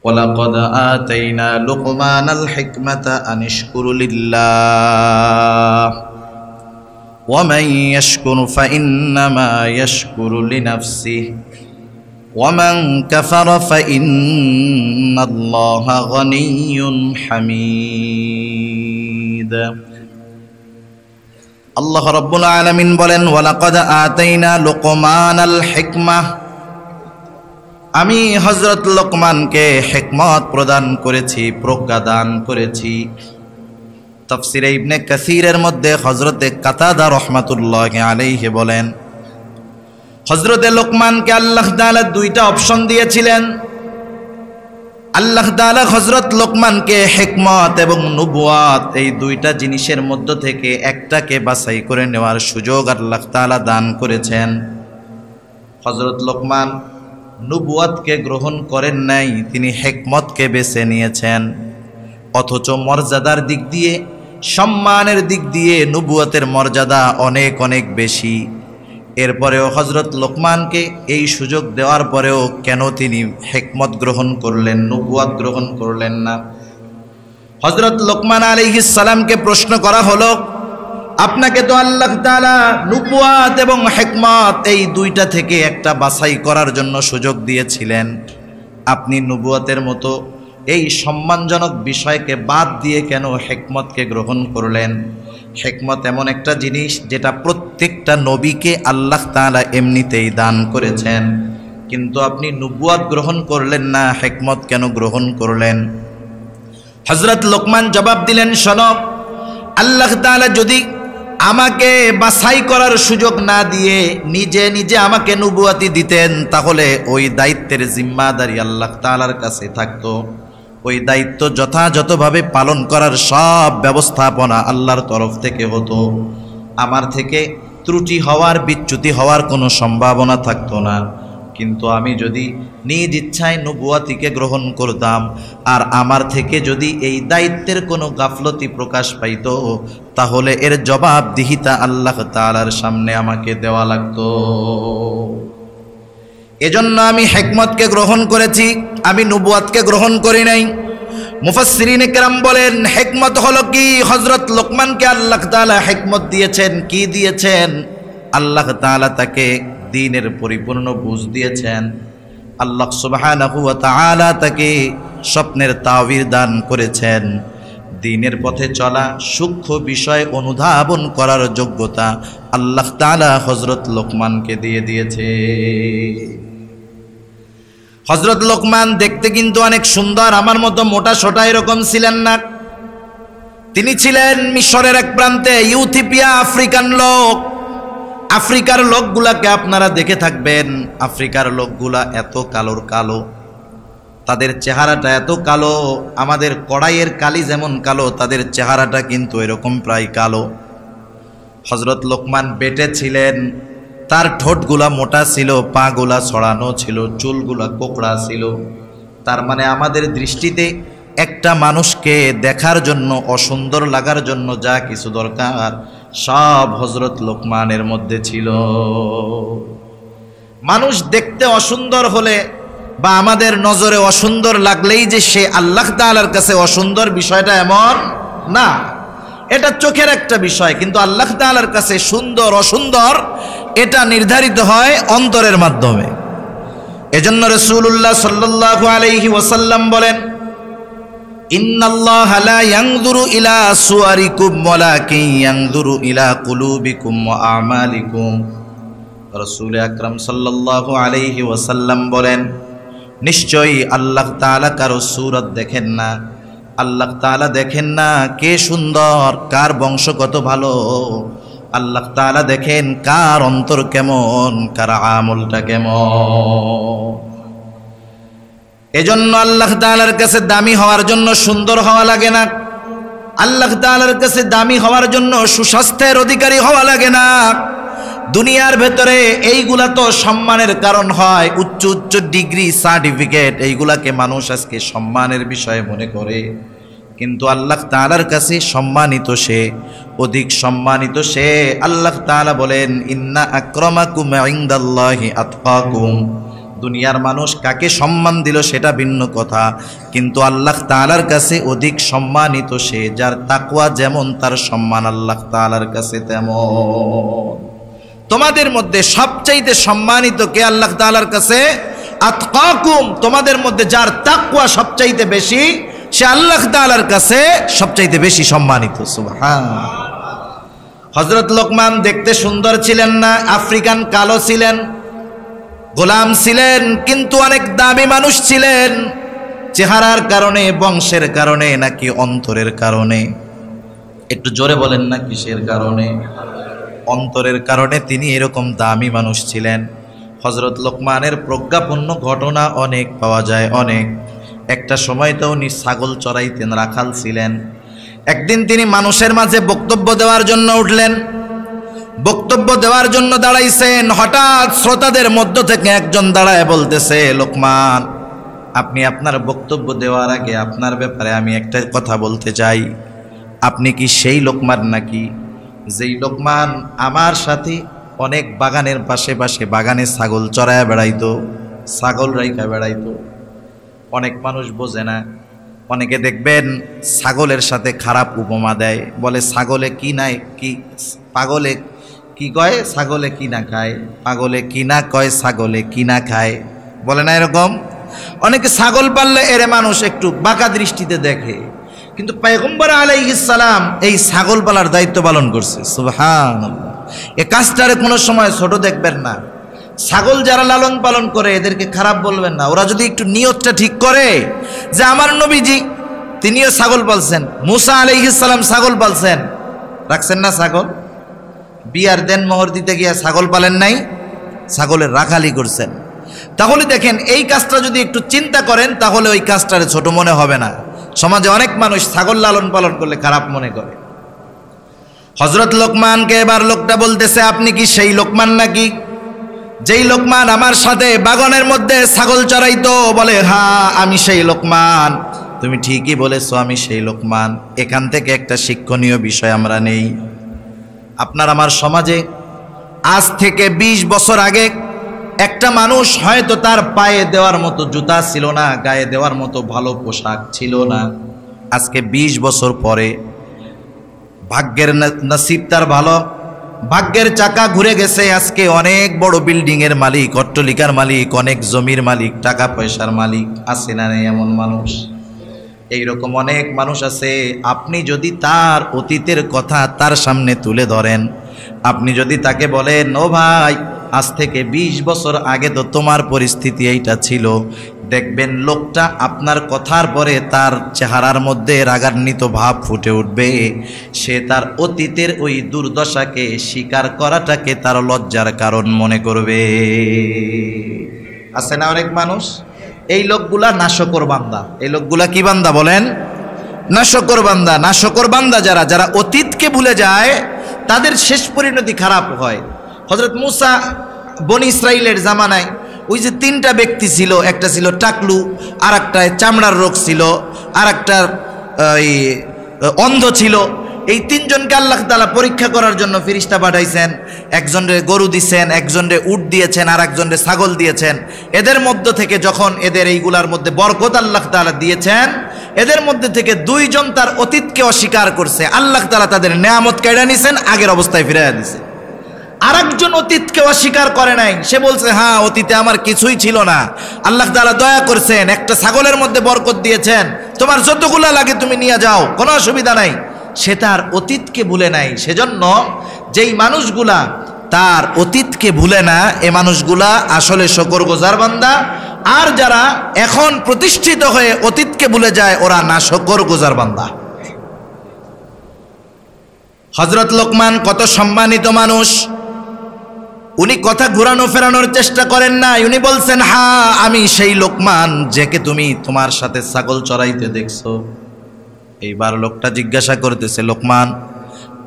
ولقد آتينا لقمان الحكمة أن اشكر لله ومن يشكر فإنما يشكر لنفسه ومن كفر فإن الله غني حميد আল্লাহ রাব্বুল আলামিন বলেন ওয়ালাকাদ আতাইনা লুকমানাল হিকমা, আমি হযরত লোকমানকে হিকমত প্রদান করেছি, প্রজ্ঞা দান করেছি। তাফসীরে ইবনে কাসীরের মধ্যে হযরতে কাতাদা রাহমাতুল্লাহি আলাইহি বলেন হযরতে লোকমানকে আল্লাহ তাআলা দুইটা অপশন দিয়েছিলেন। আল্লাহ তাআলা হযরত লোকমানকে হিকমত এবং নবুয়াত এই দুইটা জিনিসের মধ্য থেকে একটাকে বাছাই করে নেওয়ার সুযোগ আল্লাহ তাআলা দান করেছেন। হযরত লোকমান নবুয়াতকে গ্রহণ করেন নাই, তিনি হিকমতকে বেছে নিয়েছেন। অথচ মর্যাদার দিক দিয়ে, সম্মানের দিক দিয়ে নবুয়াতের মর্যাদা অনেক অনেক বেশি। এরপরেও হযরত লোকমানকে এই সুযোগ দেওয়ার পরেও কেন তিনি হিকমত গ্রহণ করলেন, নবুয়াত গ্রহণ করলেন না? হযরত লোকমান আলাইহিস সালামকে প্রশ্ন করা হলো, আপনাকে তো আল্লাহ তাআলা নবুয়াত এবং হিকমত এই দুইটা থেকে একটা বাছাই করার জন্য সুযোগ দিয়েছিলেন, আপনি নবুয়াতের মতো এই সম্মানজনক বিষয়কে বাদ দিয়ে কেন হিকমতকে গ্রহণ করলেন? হিকমত এমন একটা জিনিস যেটা প্রত্যেকটা নবীকে আল্লাহ তাআলা এমনিতেই দান করেছেন, কিন্তু আপনি নবুয়াত গ্রহণ করলেন না, হিকমত কেন গ্রহণ করলেন? হযরত লোকমান জবাব দিলেন, শোনো, আল্লাহ তাআলা যদি আমাকে বাছাই করার সুযোগ না দিয়ে নিজে নিজে আমাকে নবুয়াতি দিতেন, তাহলে ওই দায়িত্বের জিম্মাদারি আল্লাহ তাআলার কাছে থাকতো। ওই দায়িত্ব যথাযথভাবে পালন করার সব ব্যবস্থাপনা আল্লাহর তরফ থেকে হতো। আমার থেকে ত্রুটি হওয়ার, বিচ্যুতি হওয়ার কোনো সম্ভাবনা থাকতো না। কিন্তু আমি যদি নিজ ইচ্ছায় নবুয়াতিকে গ্রহণ করতাম, আর আমার থেকে যদি এই দায়িত্বের কোনো গাফলতি প্রকাশ পাইত, তাহলে এর জবাবদিহিতা আল্লাহ তাআলার সামনে আমাকে দেওয়া লাগতো। এজন্য আমি হিকমতকে গ্রহণ করেছি, আমি নবুয়াতকে গ্রহণ করি নাই। মুফাসসিরিনে কেরাম বলেন, হিকমত হলো কি? হযরত লোকমানকে আল্লাহ তাআলা হিকমত দিয়েছেন। কি দিয়েছেন? আল্লাহ তাআলা তাকে দ্বীনের পরিপূর্ণ বুঝ দিয়েছেন। আল্লাহ সুবহানাহু ওয়া তাআলা তাকে স্বপ্নের তাওয়ির দান করেছেন। দ্বীনের পথে চলা, সূক্ষ্ম বিষয় অনুধাবন করার যোগ্যতা আল্লাহ তাআলা হযরত লোকমানকে দিয়ে দিয়েছে। হযরত লোকমান দেখতে কিন্তু অনেক সুন্দর, আমার মতো মোটা সোটা এরকম ছিলেন না। তিনি ছিলেন মিশরের এক প্রান্তে, ইউথিপিয়া, আফ্রিকান লোক। আফ্রিকার লোকগুলাকে আপনারা দেখে থাকবেন, আফ্রিকার লোকগুলা এত কালোর কালো, তাদের চেহারাটা এত কালো, আমাদের কড়াইয়ের কালি যেমন কালো, তাদের চেহারাটা কিন্তু এরকম প্রায় কালো। হযরত লোকমান বেটে ছিলেন, তার ঠোঁটগুলা মোটা ছিল, পাগুলা ছড়ানো ছিল, চুলগুলা কোকড়া ছিল। তার মানে আমাদের দৃষ্টিতে একটা মানুষকে দেখার জন্য, অসুন্দর লাগার জন্য যা কিছু দরকার সব হযরত লোকমানের মধ্যে ছিল। মানুষ দেখতে অসুন্দর হলে বা আমাদের নজরে অসুন্দর লাগলেই যে সে আল্লাহ তাআলার কাছে অসুন্দর, বিষয়টা এমন না। এটা চোখের একটা বিষয়, কিন্তু আল্লাহ তাআলার কাছে সুন্দর অসুন্দর এটা নির্ধারিত হয় অন্তরের মাধ্যমে। এজন্য রাসূলুল্লাহ সাল্লাল্লাহু আলাইহি ওয়াসাল্লাম বলেন, ইন্নাল্লাহা লা ইয়ানজুরু ইলা সুওয়ারিকুম ওয়ালাকিন ইয়ানজুরু ইলা কুলুবিকুম ওয়া আমালিকুম। রাসূল আকরাম সাল্লাল্লাহু আলাইহি ওয়াসাল্লাম বলেন, নিশ্চয়ই আল্লাহ তাআলা কারো সূরত দেখেন না, আল্লাহ তাআলা দেখেন না কে সুন্দর, কার বংশ কত ভালো। আল্লাহ তাআলা দেখেন কার অন্তর কেমন, কার আমলটা কেমন। এজন্য আল্লাহ তাআলার কাছে দামি হওয়ার জন্য সুন্দর হওয়া লাগে না, আল্লাহ তাআলার কাছে দামি হওয়ার জন্য সুস্বাস্থ্যের অধিকারী হওয়া লাগে না। দুনিয়ার ভেতরে এইগুলা তো সম্মানের কারণ হয়, উচ্চ উচ্চ ডিগ্রি, সার্টিফিকেট, এইগুলাকে মানুষ আজকে সম্মানের বিষয় মনে করে। কিন্তু আল্লাহ তাআলার কাছে সম্মানিত সে, অধিক সম্মানিত সে। আল্লাহ তাআলা বলেন, ইন্না আকরামাকুম ইনদাল্লাহি আতকাকুম, দুনিয়ার মানুষ কাকে সম্মান দিল সেটা ভিন্ন কথা, কিন্তু আল্লাহ তাআলার কাছে অধিক সম্মানিত সে যার তাকওয়া যেমন তার সম্মান আল্লাহ তাআলার কাছে তেমন। তোমাদের মধ্যে সবচাইতে সম্মানিত কে আল্লাহ তাআলার কাছে? আতকাকুম, তোমাদের মধ্যে যার তাকওয়া সবচাইতে বেশি সে আল্লাহ তাআলার কাছে সবচাইতে বেশি সম্মানিত। সুবহানাল্লাহ। হযরত লোকমান দেখতে সুন্দর ছিলেন না, আফ্রিকান কালো ছিলেন, গোলাম ছিলেন, কিন্তু অনেক দামি মানুষ ছিলেন। চেহারার কারণে, বংশের কারণে, নাকি অন্তরের কারণে? একটু জোরে বলেন না কিসের কারণে? অন্তরের কারণে তিনি এরকম দামি মানুষ ছিলেন। হযরত লোকমানের প্রজ্ঞাপূর্ণ ঘটনা অনেক পাওয়া যায়, অনেক। একটা সময় তো উনি ছাগল চড়াইতেন, রাখাল ছিলেন। একদিন তিনি মানুষের মাঝে বক্তব্য দেওয়ার জন্য উঠলেন, বক্তব্য দেওয়ার জন্য দাঁড়াইছেন। হঠাৎ শ্রোতাদের মধ্য থেকে একজন দাঁড়ায় বলতেছে, লোকমান, আপনি আপনার বক্তব্য দেওয়ার আগে আপনার ব্যাপারে আমি একটা কথা বলতে চাই। আপনি কি সেই লোকমান নাকি যেই লোকমান আমার সাথে অনেক বাগানের পাশে পাশে বাগানে ছাগল চড়ায় বেড়াইতো, ছাগল রাইখা বেড়াইতো? অনেক মানুষ বোঝে না। অনেকে দেখবেন ছাগলের সাথে খারাপ উপমা দেয়, বলে ছাগলে কি নাই কি, পাগলে কি কয় ছাগলে কি না খায়, পাগলে কি না কয় ছাগলে কি না খায়, বলে না এরকম? অনেকে ছাগল পাললে এরে মানুষ একটু বাঁকা দৃষ্টিতে দেখে, কিন্তু পয়গম্বর আলাইহিস সালাম এই ছাগল পালার দায়িত্ব পালন করছে। সুবহানাল্লাহ। এই কাজটারে কোনো সময় ছোট দেখবেন না। ছাগল যারা লালন পালন করে এদেরকে খারাপ বলবেন না। ওরা যদি একটু নিয়তটা ঠিক করে যে আমার নবীজি তিনিও ছাগল পালছেন, মুসা আলাইহিস সালাম ছাগল পালছেন, রাখছেন না ছাগল? বিয়ার দেন মোহর দিতে গিয়ে ছাগল পালেন নাই, ছাগলের রাখালি করছেন। তাহলে দেখেন এই কাজটা যদি একটু চিন্তা করেন তাহলে ওই কাজটারে ছোট মনে হবে না। সমাজে অনেক মানুষ ছাগল লালন পালন করলে খারাপ মনে করে। হযরত লোকমানকে এবার লোকটা বলতেছে, আপনি কি সেই লোকমান নাকি যেই লোকমান আমার সাথে বাগানের মধ্যে ছাগল চড়াইতো? বলে, হ্যাঁ আমি সেই লোকমান। তুমি ঠিকই বলেছো, আমি সেই লোকমান। এখান থেকে একটা শিক্ষণীয় বিষয় আমরা নেই। আপনার আমার সমাজে আজ থেকে 20 বছর আগে একটা মানুষ হয়তো তার পায়ে দেওয়ার মতো জুতা ছিল না, গায়ে দেওয়ার মতো ভালো পোশাক ছিল না। আজকে 20 বছর পরে ভাগ্যের নসিব তার ভালো, ভাগ্যের চাকা ঘুরে গেছে। আজকে অনেক বড় বিল্ডিং এর মালিক, অট্টালিকার মালিক, অনেক জমির মালিক, টাকা পয়সার মালিক। আছে না নেই এমন মানুষ? এইরকম অনেক মানুষ আছে। আপনি যদি তার অতীতের কথা তার সামনে তুলে ধরেন, আপনি যদি তাকে বলেন, ও ভাই আজ থেকে 20 বছর আগে তো তোমার পরিস্থিতি এইটা ছিল, দেখবেন লোকটা আপনার কথার পরে তার চেহারার মধ্যে রাগান্বিত ভাব ফুটে উঠবে। সে তার অতীতের ওই দুর্দশাকে স্বীকার করাটাকে তার লজ্জার কারণ মনে করবে। আছে না অনেক মানুষ? এই লোকগুলা নাশকর বান্দা। এই লোকগুলা কি বান্দা বলেন? নাশকর বান্দা। নাশকর বান্দা যারা, যারা অতীতকে ভুলে যায় তাদের শেষ পরিণতি খারাপ হয়। হযরত মুসা বনি ইসরাইলের জামানায় ওই যে 3টা ব্যক্তি ছিল, একটা ছিল টাকলু, আর একটা চামড়ার রোগ ছিল, আর একটা অন্ধ ছিল। এই 3 জনকে আল্লাহ তাআলা পরীক্ষা করার জন্য ফেরেশতা পাঠাইছেন। একজনের গরু দিয়েছেন, একজনের উট দিয়েছেন, আর একজনের ছাগল দিয়েছেন। এদের মধ্য থেকে যখন এদের এইগুলার মধ্যে বরকত আল্লাহ তাআলা দিয়েছেন, এদের মধ্যে থেকে 2 জন তার অতীতকে অস্বীকার করছে। আল্লাহ তাআলা তাদের নেয়ামত কেড়ে নিয়েছেন, আগের অবস্থায় ফিরিয়ে দিয়েছে। আরেকজন অতীতকে অস্বীকার করে নাই। সে বলছে, হ্যাঁ অতীতে আমার কিছুই ছিল না, আল্লাহ তাআলা দয়া করছেন, একটা ছাগলের মধ্যে বরকত দিয়েছেন, তোমার যতগুলা লাগে তুমি নিয়ে যাও, কোনো অসুবিধা নাই। সে তার অতীতকে ভুলে নাই। সেজন্য যেই মানুষগুলা তার অতীতকে ভুলে না, এ মানুষগুলা আসলে শুকরগুজার বান্দা। আর যারা এখন প্রতিষ্ঠিত হয়ে অতীতকে ভুলে যায়, ওরা না শুকরগুজার বান্দা। হযরত লোকমান কত সম্মানিত মানুষ। উনি কথা ঘুরানো ফেরানোর চেষ্টা করেন না। উনি বলছেন, হ্যাঁ আমি সেই লোকমান যাকে তুমি তোমার সাথে ছাগল চড়াইতে দেখছো। এইবার লোকটা জিজ্ঞাসা করতেছে, লোকমান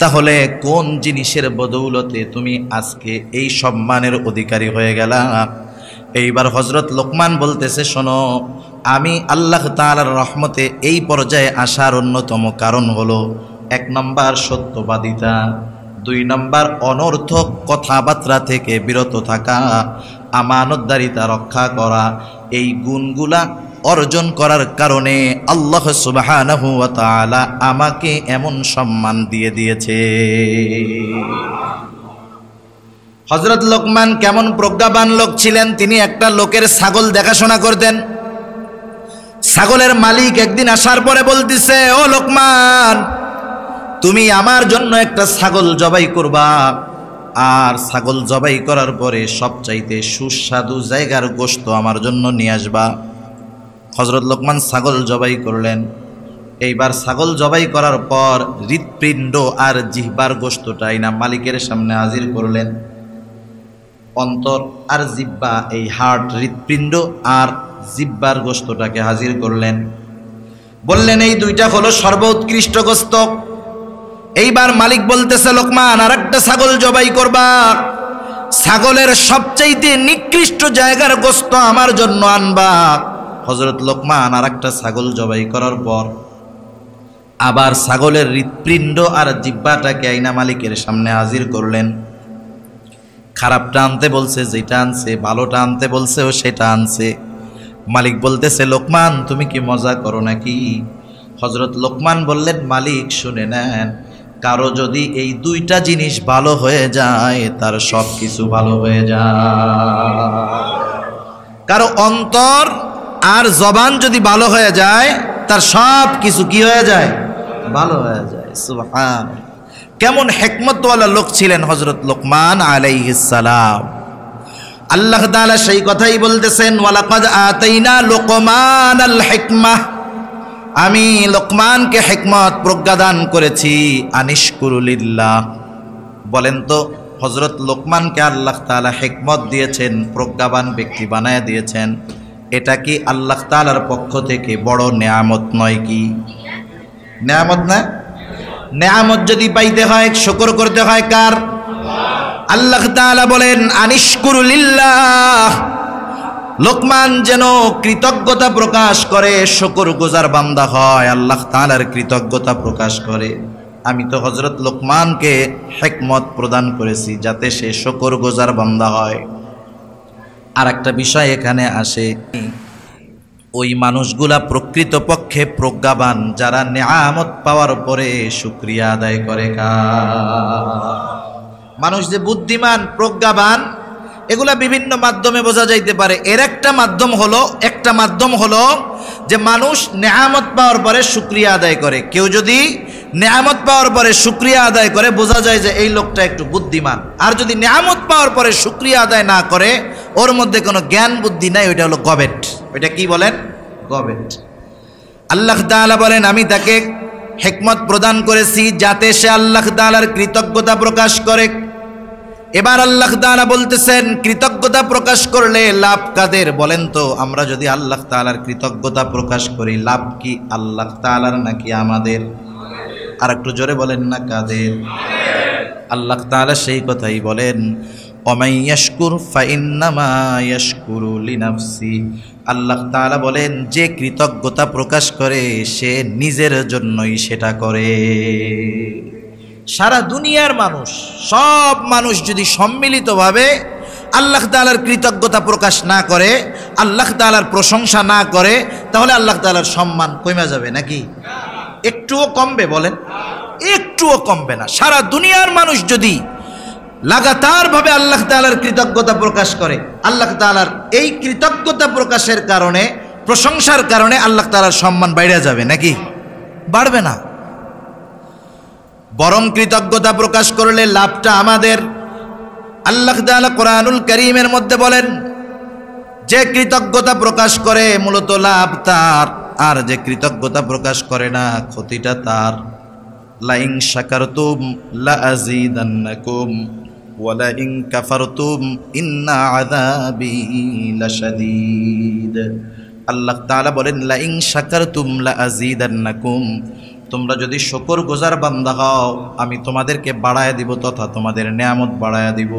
তাহলে কোন জিনিসের বদৌলতে তুমি আজকে এই সম্মানের অধিকারী হয়ে গেলা? এইবার হযরত লোকমান বলতেছে, শোনো, আমি আল্লাহ তাআলার রহমতে এই পর্যায়ে আসার অন্যতম কারণ হলো 1 নম্বর সত্যবাদিতা, 2 নম্বর অনর্থক কথাবার্তা থেকে বিরত থাকা, আমানতদারিতা রক্ষা করা। এই গুণগুলা অর্জন করার কারণে আল্লাহ সুবহানাহু ওয়া তাআলা আমাকে এমন সম্মান দিয়ে দিয়েছে। হযরত লোকমান কেমন প্রজ্ঞাবান লোক ছিলেন। তিনি একটা লোকের ছাগল দেখাশোনা করতেন। ছাগলের মালিক একদিন আসার পরে বলতেছে, ও লোকমান, তুমি আমার জন্য একটা ছাগল জবাই করবা, আর ছাগল জবাই করার পরে সবচাইতে সুস্বাদু জায়গার গোশত আমার জন্য নিয়ে আসবা। হযরত লোকমান ছাগল জবাই করলেন। এইবার ছাগল জবাই করার পর হৃৎপিণ্ড আর জিহ্বার গোশতটা না মালিকের সামনে হাজির করলেন। অন্তর আর জিহ্বা, এই হার্ট, হৃৎপিণ্ড আর জিহ্বার গোশতটাকে হাজির করলেন। বললেন, এই দুইটা হলো সর্বোৎকৃষ্ট গোশত। এইবার মালিক বলতেছে, লোকমান, আর একটা ছাগল জবাই করবা, ছাগলের সবচাইতে নিকৃষ্ট জায়গার গোশত আমার জন্য আনবা। হযরত লোকমান আর একটা ছাগল জবাই করার পর আবার ছাগলের হৃৎপিণ্ড আর জিহ্বাটাকে আইনা মালিকের সামনে হাজির করলেন। খারাপটা আনতে বলছে, যেটা আনছে, ভালোটা আনতে বলছে, ও সেটা আনছে। মালিক বলতেছে, লোকমান, তুমি কি মজা করো নাকি? হযরত লোকমান বললেন, মালিক শুনে নেন, কারো যদি এই দুইটা জিনিস ভালো হয়ে যায়, তার সব কিছু ভালো হয়ে যায়। কারো অন্তর আর জবান যদি ভালো হয়ে যায়, তার সব কিছু কি হয়ে যায়? ভালো হয়ে যায়। সুবহানাল্লাহ। কেমন হিকমতওয়ালা লোক ছিলেন হযরত লোকমান আলাইহিস সালাম। আল্লাহ তাআলা সেই কথাই বলতেছেন, ওয়ালাকাদ আতাইনা লুকমানাল হিকমাহ, আমি লোকমানকে হিকমত প্রজ্ঞা দান করেছি। আনিশকুরু লিল্লাহ। বলেন তো, হযরত লোকমানকে আল্লাহ তাআলা হিকমত দিয়েছেন, প্রজ্ঞাবান ব্যক্তি বানায় দিয়েছেন, এটা কি আল্লাহ তাআলার পক্ষ থেকে বড় নেয়ামত নয় কি? নেয়ামত না? নেয়ামত যদি পাইতে হয় শুকর করতে হয় কার? আল্লাহ তাআলা বলেন, আনিশকুরু লিল্লাহ। লোকমান যেন কৃতজ্ঞতা প্রকাশ করে, শুকরগুজার বান্দা হয়, আল্লাহ তাআলার কৃতজ্ঞতা প্রকাশ করে। আমি তো হযরত লোকমানকে হিকমত প্রদান করেছি যাতে সে শুকরগুজার বান্দা হয়। আর একটা বিষয় এখানে আসে, ওই মানুষগুলা প্রকৃতপক্ষে প্রজ্ঞাবান যারা নেয়ামত পাওয়ার পরে শুকরিয়া আদায় করে। মানুষ যে বুদ্ধিমান, প্রজ্ঞাবান, এগুলা বিভিন্ন মাধ্যমে বোঝা যাইতে পারে। এর একটা মাধ্যম হলো যে মানুষ নেয়ামত পাওয়ার পরে শুকরিয়া আদায় করে। কেউ যদি নেয়ামত পাওয়ার পরে শুকরিয়া আদায় করে, বোঝা যায় যে এই লোকটা একটু বুদ্ধিমান। আর যদি নেয়ামত পাওয়ার পরে শুকরিয়া আদায় না করে, ওর মধ্যে কোনো জ্ঞান বুদ্ধি নাই, ওইটা হলো গবেট। ওইটা কি বলেন? গবেট। আল্লাহ তাআলা বলেন, আমি তাকে হিকমত প্রদান করেছি যাতে সে আল্লাহ তাআলার কৃতজ্ঞতা প্রকাশ করে। এবার আল্লাহ তাআলা বলতেছেন, কৃতজ্ঞতা প্রকাশ করলে লাভ কাদের? বলেন তো, আমরা যদি আল্লাহ তাআলার কৃতজ্ঞতা প্রকাশ করি, লাভ কি আল্লাহ তাআলার নাকি আমাদের? আর একটু জোরে বলেন না, কাদের? আল্লাহ তাআলা সেই কথাই বলেন, ওয়ামান ইয়াশকুর ফাইন্নামা ইয়াশকুরু লিনাফসি। আল্লাহ তাআলা বলেন, যে কৃতজ্ঞতা প্রকাশ করে সে নিজের জন্যই সেটা করে। সারা দুনিয়ার মানুষ, সব মানুষ যদি সম্মিলিতভাবে আল্লাহ তাআলার কৃতজ্ঞতা প্রকাশ না করে, আল্লাহ তাআলার প্রশংসা না করে, তাহলে আল্লাহ তাআলার সম্মান কমে যাবে নাকি? একটুও কমবে? বলেন, একটুও কমবে না। সারা দুনিয়ার মানুষ যদি লাগাতার ভাবে আল্লাহ তাআলার কৃতজ্ঞতা প্রকাশ করে, আল্লাহ তাআলার এই কৃতজ্ঞতা প্রকাশের কারণে, প্রশংসার কারণে আল্লাহ তাআলার সম্মান বেড়ে যাবে নাকি? বাড়বে না। বরং কৃতজ্ঞতা প্রকাশ করলে লাভটা আমাদের। আল্লাহ তাআলা কোরআনুল কারীমের মধ্যে বলেন, যে কৃতজ্ঞতা প্রকাশ করে মূলত লাভ তার, আর যে কৃতজ্ঞতা প্রকাশ করে না ক্ষতিটা তার। লাইন শাকারতুম লাআযীদান্নাকুম ওয়া লাইন কাফারতুম ইন্না আযাবি লাশাদীদ। আল্লাহ তাআলা বলেন, লাইন শাকারতুম লাআযীদান্নাকুম, তোমরা যদি শুকরগুজার বান্দা হও, আমি তোমাদেরকে বাড়ায়া দিব তথা তোমাদের নেয়ামত বাড়ায়া দিব।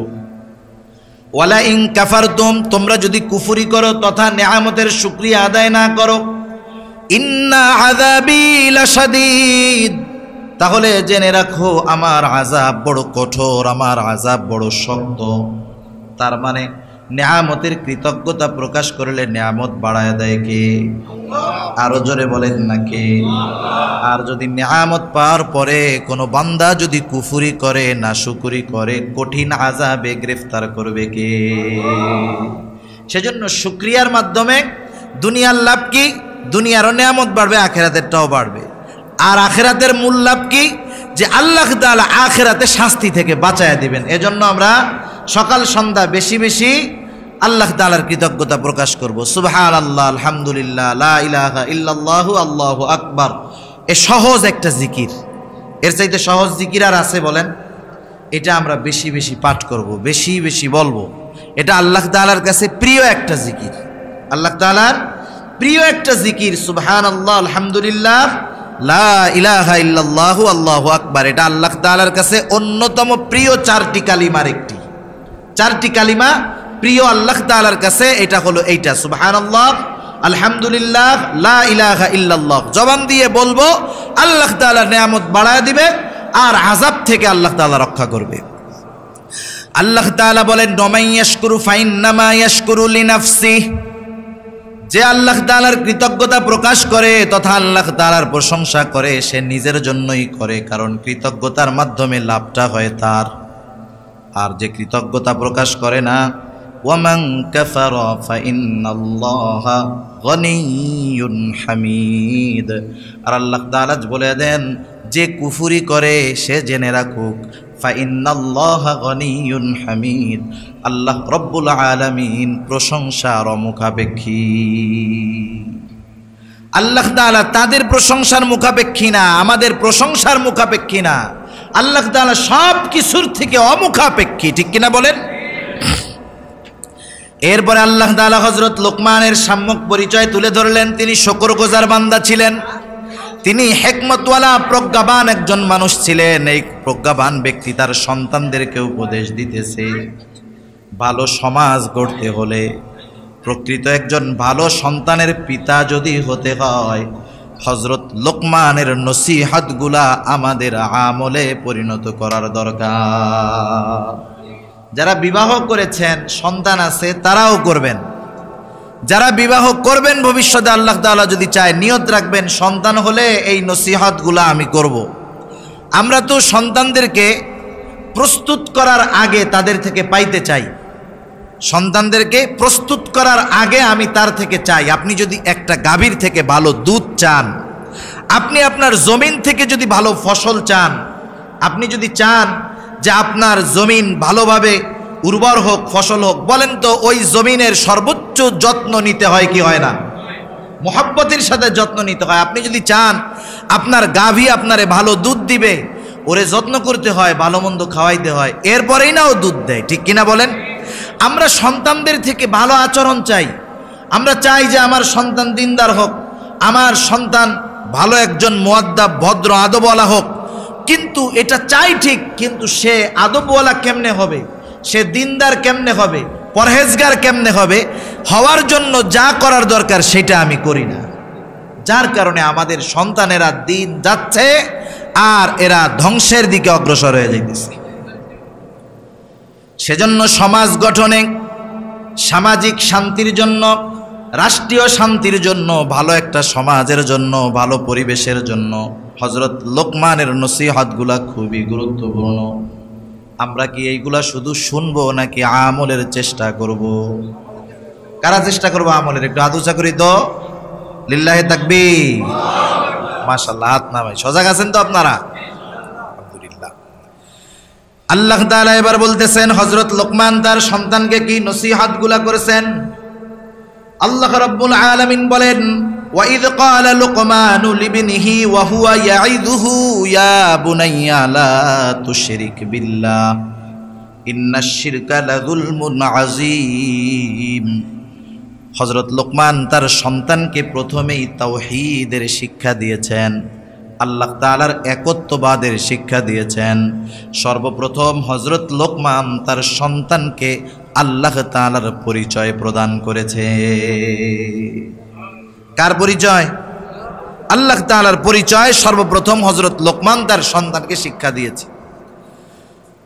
ওয়া লাইন কাফারতুম, তোমরা যদি কুফরি করো তথা নেয়ামতের শুকরিয়া আদায় না করো, ইন্না আযাবি লাশাদীদ, তাহলে জেনে রাখো আমার আযাব বড় কঠোর, আমার আযাব বড় শক্ত। তার মানে নেয়ামতের কৃতজ্ঞতা প্রকাশ করলে নেয়ামত বাড়ায় দেয় কে? আরো জোরে বলেন না কে? আর যদি নেয়ামত পাওয়ার পরে কোনো বান্দা যদি কুফরি করে, নাশুকরি করে, কঠিন আযাবে গ্রেফতার করবে কে? সেজন্য শুকরিয়ার মাধ্যমে দুনিয়ার লাভ কি? দুনিয়ারও নেয়ামত বাড়বে, আখিরাতেরটাও বাড়বে। আর আখিরাতের মূল লাভ কি? যে আল্লাহ তাআলা আখিরাতে শাস্তি থেকে বাঁচায়া দিবেন। এজন্য আমরা সকাল সন্ধ্যা বেশি বেশি আল্লাহ তাআলার কৃতজ্ঞতা প্রকাশ করব। সুবহানাল্লাহ, আলহামদুলিল্লাহ, লা ইলাহা ইল্লাল্লাহু, আল্লাহু আকবার। এ সহজ একটা জিকির, এর চাইতে সহজ জিকির আর আছে বলেন? এটা আমরা বেশি বেশি পাঠ করব, বেশি বেশি বলবো। এটা আল্লাহ তাআলার কাছে প্রিয় একটা জিকির, আল্লাহ তাআলার প্রিয় একটা জিকির। সুবহানাল্লাহ, আলহামদুলিল্লাহ, লা ইলাহা ইল্লাল্লাহু, আল্লাহু আকবার। এটা আল্লাহ তাআলার কাছে অন্যতম প্রিয় চারটি কালিমার একটি। চারটি কালিমা প্রিয় আল্লাহ তাআলার কাছে, এটা হলো এইটা, সুবহানাল্লাহ, আলহামদুলিল্লাহ, লা ইলাহা ইল্লাল্লাহ। জবান দিয়ে বলবো, আল্লাহ তাআলা নেয়ামত বাড়ায় দিবে আর আযাব থেকে আল্লাহ তাআলা রক্ষা করবে। আল্লাহ তাআলা বলেন, ওয়ামান ইয়াশকুরু ফাইন্নামা ইয়াশকুরু লিনাফসিহি। যে আল্লাহ তাআলার কৃতজ্ঞতা প্রকাশ করে তথা আল্লাহ তাআলার প্রশংসা করে, সে নিজের জন্যই করে, কারণ কৃতজ্ঞতার মাধ্যমে লাভটা হয় তার। আর যে কৃতজ্ঞতা প্রকাশ করে না, ওয়ামান কাফারা ফাইন্নাল্লাহা গনিয়্যুন হামিদ। আর আল্লাহ তাআলা বলে দেন, যে কুফরি করে সে জেনে রাখুক, ফাইন্নাল্লাহা গনিয়্যুন হামিদ, আল্লাহ রব্বুল আলামিন প্রশংসার মুখাপেক্ষী। আল্লাহ তাআলা তাদের প্রশংসার মুখাপেক্ষী না, আমাদের প্রশংসার মুখাপেক্ষী না। আল্লাহ তাআলা সব কিছুর থেকে অমুখাপেক্ষী, ঠিক কিনা বলেন? এরপরে আল্লাহ তাআলা হযরত লোকমানের সম্যক পরিচয় তুলে ধরলেন। তিনি শুকরগুজার বান্দা ছিলেন, তিনি হিকমতওয়ালা প্রজ্ঞাবান একজন মানুষ ছিলেন। এই প্রজ্ঞাবান ব্যক্তি তার সন্তানদেরকে উপদেশ দিতেছে, ভালো সমাজ গড়তে হলে, প্রকৃত একজন ভালো সন্তানের পিতা যদি হতে হয়, হযরত লোকমানের নসিহতগুলা আমাদের আমলে পরিণত করার দরকার। যারা বিবাহ করেছেন, সন্তান আছে, তারাও করবেন। যারা বিবাহ করবেন ভবিষ্যতে আল্লাহ তাআলা যদি চায়, নিয়ত রাখবেন সন্তান হলে এই নসিহতগুলা আমি করব। আমরা তো সন্তানদেরকে প্রস্তুত করার আগে তাদের থেকে পাইতে চাই, সন্তানদেরকে প্রস্তুত করার আগে আমি তার থেকে চাই। আপনি যদি একটা গাভীর থেকে ভালো দুধ চান, আপনি আপনার জমিন থেকে যদি ভালো ফসল চান, আপনি যদি চান যে আপনার জমিন ভালোভাবে উর্বর হোক, ফসল হোক, বলেন তো ওই জমিনের সর্বোচ্চ যত্ন নিতে হয় কি হয় না? মোহাব্বতের সাথে যত্ন নিতে হয়। আপনি যদি চান আপনার গাভী আপনারে ভালো দুধ দিবে, ওরে যত্ন করতে হয়, ভালো মন্দ খাওয়াইতে হয়, এরপরেই না ও দুধ দেয়, ঠিক কিনা বলেন? আমরা সন্তানদের থেকে ভালো আচরণ চাই। আমরা চাই যে আমার সন্তান দিনদার হোক, আমার সন্তান ভালো একজন মুআদ্দাব ভদ্র আদবওয়ালা হোক। কিন্তু এটা চাই ঠিক, কিন্তু সে আদবওয়ালা কেমনে হবে, সে দিনদার কেমনে হবে, পরহেজগার কেমনে হবে, হওয়ার জন্য যা করার দরকার সেটা আমি করি না। যার কারণে আমাদের সন্তানেরা দিন যাচ্ছে আর এরা ধ্বংসের দিকে অগ্রসর হয়ে যাইতেছে। সেজন্য সমাজ গঠনে, সামাজিক শান্তির জন্য, রাষ্ট্রীয় শান্তির জন্য, ভালো একটা সমাজের জন্য, ভালো পরিবেশের জন্য হযরত লোকমানের নসিহতগুলা খুবই গুরুত্বপূর্ণ। আমরা কি এইগুলা শুধু শুনবো নাকি আমলের চেষ্টা করব? কারা চেষ্টা করবো আমলের? একটু হাত উঁচা করি তো, লিল্লাহি তাকবীর, মাশাআল্লাহ। হাত নামাই, সজাগ আছেন তো আপনারা? আলহামদুলিল্লাহ। আল্লাহ তাআলা এবার বলতেছেন, হযরত লোকমান তার সন্তানকে কি নসিহতগুলা করেছেন। আল্লাহ রাব্বুল আলামিন বলেন, وَإِذْ قَالَ لُقْمَانُ لِابْنِهِ وَهُوَ يَعِظُهُ يَا بُنَيَّ لَا تُشْرِكْ بِاللَّهِ إِنَّ الشِّرْكَ لَظُلْمٌ عَظِيمٌ। হযরত লোকমান তার সন্তানকে প্রথমেই তাওহীদের শিক্ষা দিয়েছেন, আল্লাহ তাআলার একত্ববাদের শিক্ষা দিয়েছেন। সর্বপ্রথম হযরত লোকমান তার সন্তানকে আল্লাহ তাআলার পরিচয় প্রদান করেছে। কার পরিচয়? আল্লাহ তাআলার পরিচয় সর্বপ্রথম হযরত লোকমান তার সন্তানকে শিক্ষা দিয়েছে।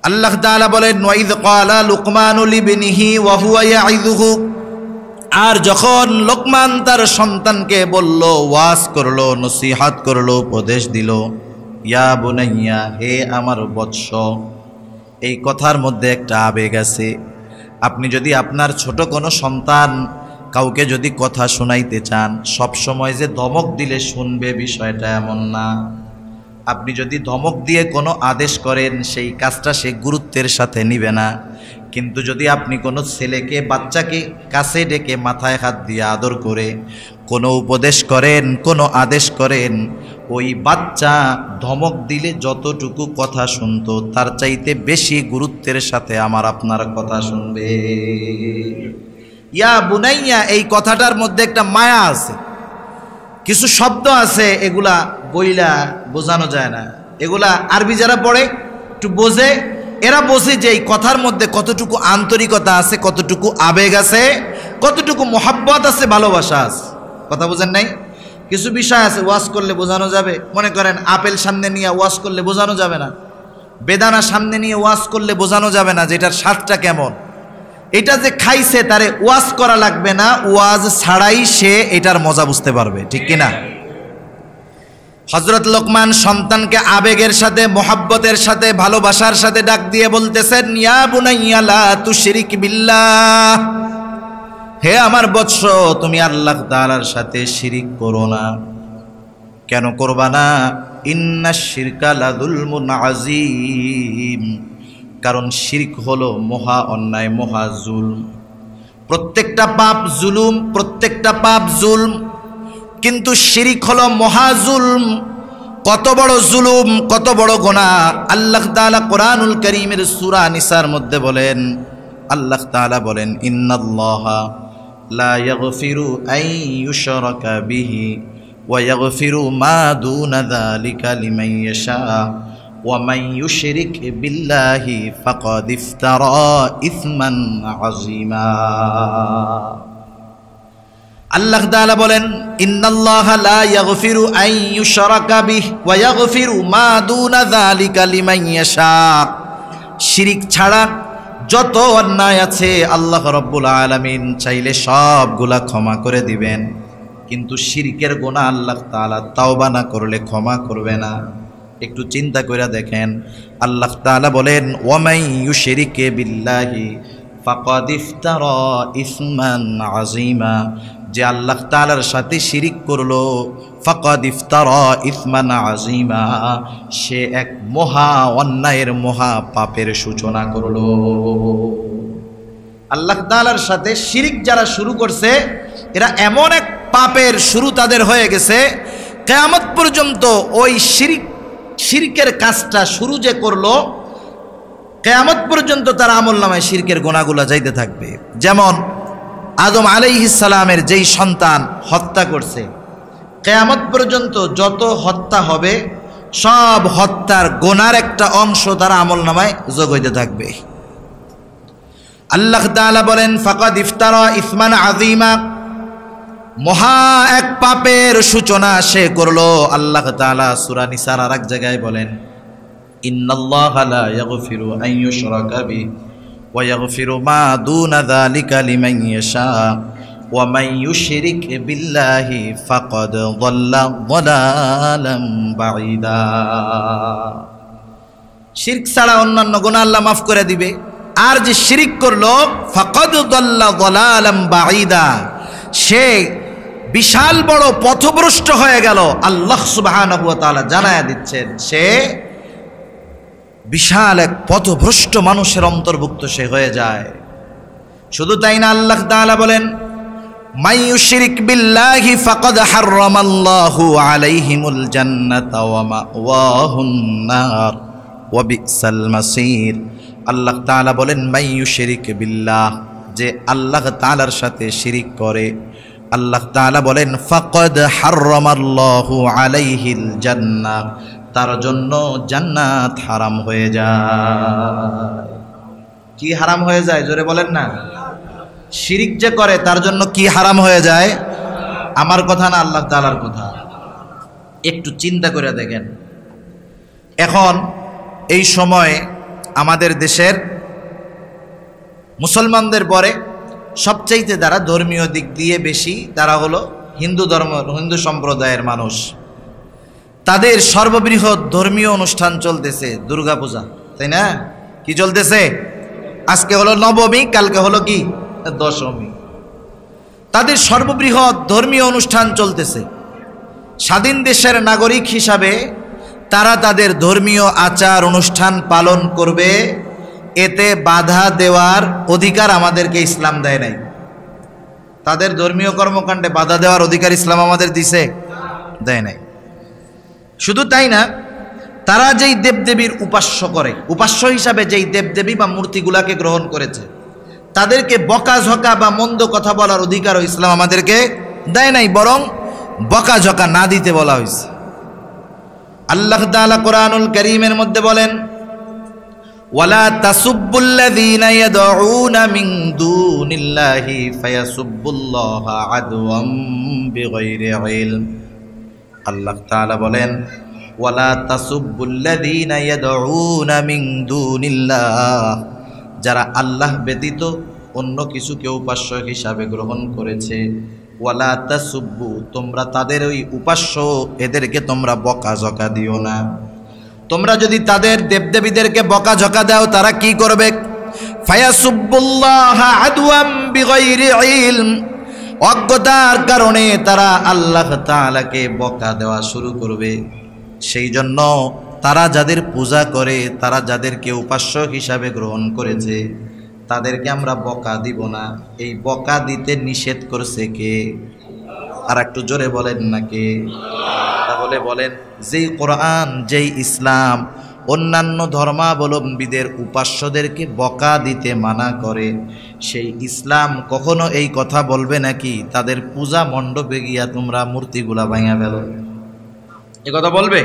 আল্লাহ তাআলা বলেন ওয়াইদ ক্বালা লুকমানু লিবনিহি ওয়া হুয়া ইয়াইযুহু, আর যখন লোকমান তার সন্তানকে বলল, ওয়াজ করলো, নসিহত করলো, উপদেশ দিল, ইয়া বুনাইয়া, হে আমার বৎস। এই কথার মধ্যে একটা আবেগ আছে। আপনি যদি আপনার ছোট কোনো সন্তান কাউকে যদি কথা শোনাইতে চান, সব সময় যে ধমক দিলে শুনবে বিষয়টা এমন না। আপনি যদি ধমক দিয়ে কোনো আদেশ করেন, সেই কাজটা সে গুরুত্বের সাথে নিবে না। কিন্তু যদি আপনি কোনো ছেলেকে, বাচ্চাকে কাছে ডেকে মাথায় হাত দিয়ে আদর করে কোনো উপদেশ করেন, কোনো আদেশ করেন, ওই বাচ্চা ধমক দিলে যতটুকু কথা শুনতো তার চাইতে বেশি গুরুত্বের সাথে আমার আপনার কথা শুনবে। ইয়া বুনাইয়া, এই কথাটার মধ্যে একটা মায়া আছে। কিছু শব্দ আছে এগুলা বইলা বোঝানো যায় না। এগুলা আরবি যারা পড়ে একটু বোঝে, এরা বোঝে যে এই কথার মধ্যে কতটুকু আন্তরিকতা আছে, কতটুকু আবেগ আছে, কতটুকু মোহাব্বত আছে, ভালোবাসা আছে। কথা বোঝেন নাই? কিছু বিষয় আছে ওয়াজ করলে বোঝানো যাবে। মনে করেন আপেল সামনে নিয়ে ওয়াজ করলে বোঝানো যাবে না, বেদানা সামনে নিয়ে ওয়াজ করলে বোঝানো যাবে না যে এটার স্বাদটা কেমন। এটা যে খাইছে তারে ওয়াজ করা লাগবে না, ওয়াজ ছাড়াই সে এটার মজা বুঝতে পারবে, ঠিক কিনা? হযরত লোকমান সন্তানকে আবেগের সাথে, মোহাব্বতের সাথে, ভালোবাসার সাথে ডাক দিয়ে বলতেছেন, ইয়া বুনাইয়া লা তুশরিক বিল্লাহ, হে আমার বৎস, তুমি আল্লাহ তাআলার সাথে শিরিক করো না। কেন করবা না? ইন্নাশ শিরকা লাযুলমুন আযীম, কারণ শিরক হলো মহা অন্যায়, মহা জুলম। প্রত্যেকটা পাপ জুলুম, প্রত্যেকটা পাপ জুলম, কিন্তু শিরক হলো মহা জুলম। কত বড় জুলুম, কত বড় গুনাহ! আল্লাহ তাআলা কোরআনুল কারীমের সূরা নিসার মধ্যে বলেন, আল্লাহ তাআলা বলেন, ইন্নাল্লাহা লা ইয়াগফিরু আন ইউশরাকা বিহি ওয়া ইয়াগফিরু মা দুনা যালিকা লিমান ইয়াশা ওয়া মান ইউশরিক বিল্লাহি ফাকাদ ইফতারা ইসমান আযীমা। আল্লাহ তাআলা বলেন, ইন্নাল্লাহা লা ইয়াগফিরু আন ইউশরাকা বিহি ওয়া ইয়াগফিরু মা দুনা যালিকা লিমান ইয়াশা। শিরক ছাড়া যত অন্যায় আছে আল্লাহ রাব্বুল আলামিন চাইলে সবগুলা ক্ষমা করে দিবেন, কিন্তু শিরকের গুনাহ আল্লাহ তাআলা তাওবা না করলে ক্ষমা করবে না। একটু চিন্তা করে দেখেন, আল্লাহ তাআলা বলেন, ওয়া মান ইউশরিক বিল্লাহি ফাকাদ ইফতারা ইসমান আযীমা, যে আল্লাহ তাআলার সাথে শিরিক করলো, ফাকাদ ইফতারা ইসমান আযীমা, সে এক মহা অন্যায়ের, মহা পাপের সূচনা করলো। আল্লাহ তাআলার সাথে শিরিক যারা শুরু করছে, এরা এমন এক পাপের শুরু তাদের হয়ে গেছে, কিয়ামত পর্যন্ত ওই শিরকের কাজটা শুরু যে করলো, কিয়ামত পর্যন্ত তার আমলনামায় শিরকের গুনাহগুলো যাইতে থাকবে। যেমন আদম আলাইহিস সালামের যেই সন্তান হত্যা করছে, কিয়ামত পর্যন্ত যত হত্যা হবে সব হত্যার গুনার একটা অংশ তার আমলনামায় যোগ হইতে থাকবে। আল্লাহ তাআলা বলেন, ফাকাদ ইফতারা ইসমান আযীমা, মহা এক পাপের সূচনা সে করলো। আল্লাহ তাআলা সূরা নিসার আরেক জায়গায় বলেন, ইন্নাল্লাহা লা ইয়াগফিরু আন ইউশরাকা বিহি ওয়া ইয়াগফিরু মা দুনা যালিকা লিমান ইয়াশা ওয়া মান ইউশরিক বিল্লাহি ফাকাদ যাল্লা যালালাম বাঈদা। শিরক ছাড়া অন্যান্য গুনাহ আল্লাহ মাফ করে দিবে, আর যে শিরক করলো ফাকাদ যাল্লা যালালাম বাঈদা, সে বিশাল বড় পথভ্রষ্ট হয়ে গেল। আল্লাহ সুবহানাহু ওয়া তাআলা জানায়া দিচ্ছেন, সে বিশাল এক পথভ্রষ্ট মানুষের অন্তর্ভুক্ত সে হয়ে যায়। শুধু তাই না, আল্লাহ তাআলা বলেন, মান ইউশরিক বিল্লাহি ফাকাদ হাররামাল্লাহু আলাইহিমুল জান্নাতা ওয়া মাওয়াহুন নার ওয়া বিসাল মাসির। আল্লাহ তাআলা বলেন, মান ইউশরিক বিল্লাহ, যে আল্লাহ তাআলার সাথে শিরিক করে, আল্লাহ তাআলা বলেন, ফাকাদ হাররামাল্লাহু আলাইহিল জান্নাহ, তার জন্য জান্নাত হারাম হয়ে যায়। কি হারাম হয়ে যায়? জোরে বলেন না। শিরিক যে করে তার জন্য কি হারাম হয়ে যায়? আমার কথা না, আল্লাহ তাআলার কথা। একটু চিন্তা করে দেখেন, এখন এই সময়ে আমাদের দেশের মুসলমানদের পরে সবচাইতে যারা ধর্মীয় দিক দিয়ে বেশি, তারা হলো হিন্দু সম্প্রদায়ের মানুষ। তাদের সর্ববৃহৎ ধর্মীয় অনুষ্ঠান চলতেছে দুর্গাপূজা, তাই না? কি চলতেছে? আজকে হলো নবমী, কালকে হলো কি দশমী। তাদের সর্ববৃহৎ ধর্মীয় অনুষ্ঠান চলতেছে। স্বাধীন দেশের নাগরিক হিসাবে তারা তাদের ধর্মীয় আচার অনুষ্ঠান পালন করবে, এতে বাধা দেওয়ার অধিকার আমাদেরকে ইসলাম দেয় নাই। তাদের ধর্মীয় কর্মকাণ্ডে বাধা দেওয়ার অধিকার ইসলাম আমাদের দিছে? দেয় নাই। শুধু তাই না, তারা যেই দেবদেবীর উপাস্য করে, উপাস্য হিসাবে যেই দেবদেবী বা মূর্তিগুলাকে গ্রহণ করেছে, তাদেরকে বকাঝকা বা মন্দ কথা বলার অধিকারও ইসলাম আমাদেরকে দেয় নাই, বরং বকাঝকা না দিতে বলা হয়েছে। আল্লাহ তাআলা কোরআনুল কারীমের মধ্যে বলেন, ওয়ালা তাসুব্বুল্লাযীনা ইয়াদউনা মিন দুনিল্লাহি ফায়াসুব্বুল্লাহা আদওয়াম বিগাইরি ইলম। আল্লাহ তাআলা বলেন, ওয়ালা তাসুব্বুল্লাযীনা ইয়াদউনা মিন দুনিল্লাহ, যারা আল্লাহ ব্যতীত অন্য কিছুকে উপাস্য হিসাবে গ্রহণ করেছে, ওয়ালা তাসুব্বু, তোমরা তাদের ওই উপাস্য এদেরকে তোমরা বকাঝকা দিও না। তোমরা যদি তাদের দেবদেবীদেরকে বকাঝকা দাও, তারা কি করবে? ফায়াসুব্বুল্লাহা আদওয়াম বিগাইরি ইলম, অজ্ঞতার কারণে তারা আল্লাহ তাআলাকে বকা দেওয়া শুরু করবে। সেই জন্য তারা যাদের পূজা করে, তারা যাদেরকে উপাস্য হিসাবে গ্রহণ করেছে, তাদেরকে আমরা বকা দিব না। এই বকা দিতে নিষেধ করছে কে? আর একটু জোরে বলেন না কে? তাহলে বলেন, যেই কোরআন, যেই ইসলাম অন্যান্য ধর্মাবলম্বীদের উপাস্যদেরকে বকা দিতে মানা করে, সেই ইসলাম কখনো এই কথা বলবে নাকি তাদের পূজা মণ্ডপে গিয়া তোমরা মূর্তিগুলা ভাঙা ফেলো? এ কথা বলবে?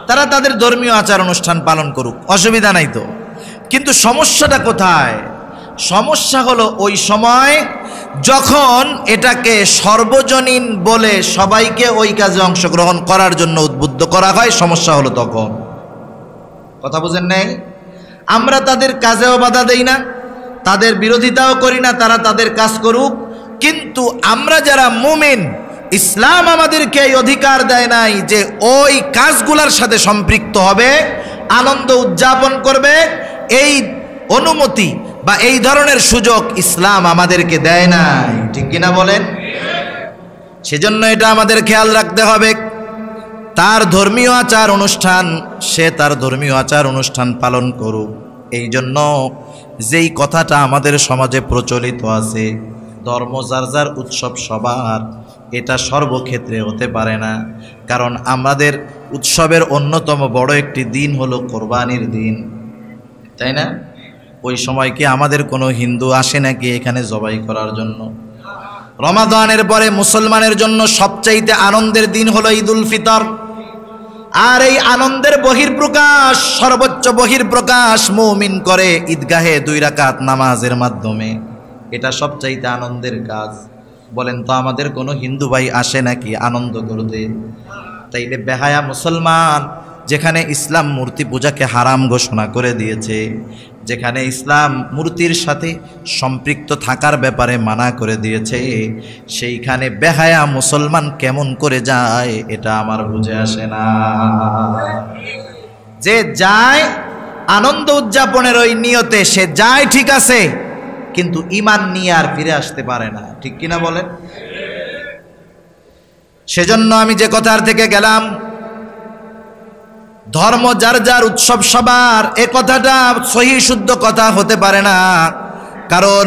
তারা তাদের ধর্মীয় আচার অনুষ্ঠান পালন করুক, অসুবিধা নাই তো। কিন্তু সমস্যাটা কোথায়? সমস্যা হলো ওই সময় যখন এটাকে সর্বজনীন বলে সবাইকে ওই কাজে অংশগ্রহণ করার জন্য উদ্বুদ্ধ করা হয়, সমস্যা হলো তখন। কথা বুঝেন নাই? আমরা তাদের কাজেও বাধা দেই না, তাদের বিরোধিতাও করি না, তারা তাদের কাজ করুক। কিন্তু আমরা যারা মুমিন, ইসলাম আমাদেরকে এই অধিকার দেয় নাই যে ওই কাজগুলোর সাথে সম্পৃক্ত হবে, আনন্দ উদযাপন করবে। এই অনুমতি বা এই ধরনের সুযোগ ইসলাম আমাদেরকে দেয় নাই, ঠিক কিনা বলেন? সেজন্য এটা আমাদের খেয়াল রাখতে হবে। তার ধর্মীয় আচার অনুষ্ঠান, সে তার ধর্মীয় আচার অনুষ্ঠান পালন করুক। এই জন্য যেই কথাটা আমাদের সমাজে প্রচলিত আছে, ধর্ম যার যার উৎসব সবার, এটা সর্বক্ষেত্রে হতে পারে না। কারণ আমাদের উৎসবের অন্যতম বড় একটি দিন হলো কোরবানির দিন, তাই না? ওই সময় কি আমাদের কোনো হিন্দু আসে নাকি এখানে জবাই করার জন্য? রমাদানের পরে মুসলমানের জন্য সবচাইতে আনন্দের দিন হলো ঈদুল ফিতর। আর এই আনন্দের বহির্প্রকাশ, সর্বোচ্চ বহির্প্রকাশ মুমিন করে ঈদগাহে 2 রাকাত নামাজের মাধ্যমে। এটা সবচাইতে আনন্দের কাজ। বলেন তো, আমাদের কোনো হিন্দু ভাই আসে নাকি আনন্দ করতে? তাইলে বেহায়া মুসলমান, যেখানে ইসলাম মূর্তি পূজাকে হারাম ঘোষণা করে দিয়েছে, যেখানে ইসলাম মূর্তির সাথে সম্পৃক্ত থাকার ব্যাপারে মানা করে দিয়েছে, সেইখানে বেহায়া মুসলমান কেমন করে যায় এটা আমার বুঝে আসে না। যে যায় আনন্দ উদযাপনের ওই নিয়তে, সে যায় ঠিক আছে, কিন্তু ঈমান নিয়ে আর ফিরে আসতে পারে না, ঠিক কিনা বলেন? সেজন্য আমি যে কথার থেকে গেলাম, ধর্ম যার যার, উৎসব সবার, এ কথাটা সহি শুদ্ধ কথা হতে পারে না। কারণ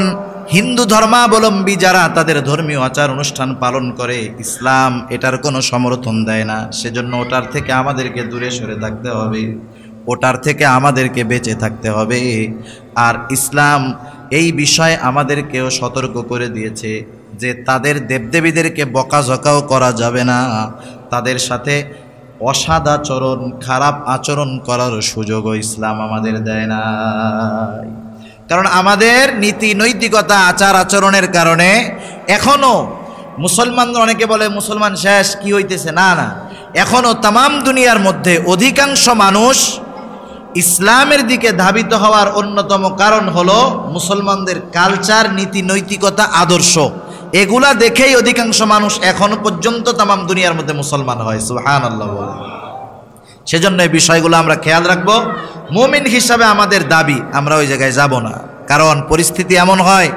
হিন্দু ধর্মাবলম্বী যারা তাদের ধর্মীয় আচার অনুষ্ঠান পালন করে, ইসলাম এটার কোনো সমর্থন দেয় না। সেজন্য ওটার থেকে আমাদেরকে দূরে সরে থাকতে হবে, ওটার থেকে আমাদেরকে বেঁচে থাকতে হবে। আর ইসলাম এই বিষয়ে আমাদেরকেও সতর্ক করে দিয়েছে যে তাদের দেবদেবীদেরকে বকাঝকাও করা যাবে না, তাদের সাথে অসদাচরণ, খারাপ আচরণ করার সুযোগও ইসলাম আমাদের দেয় না। কারণ আমাদের নীতি নৈতিকতা, আচার আচরণের কারণে এখনো মুসলমানরা, অনেকে বলে মুসলমান শেষ, কি হইতেছে? না না, এখনো তামাম দুনিয়ার মধ্যে অধিকাংশ মানুষ ইসলামের দিকে ধাবিত হওয়ার অন্যতম কারণ হলো মুসলমানদের কালচার, নীতি, নৈতিকতা, আদর্শ, এগুলা দেখেই অধিকাংশ মানুষ এখনো পর্যন্ত তামাম দুনিয়ার মধ্যে মুসলমান হয়। সুবহানাল্লাহ। সেজন্য এই বিষয়গুলো আমরা খেয়াল রাখবো। মুমিন হিসাবে আমাদের দাবি, আমরা ওই জায়গায় যাব না। কারণ পরিস্থিতি এমন হয়,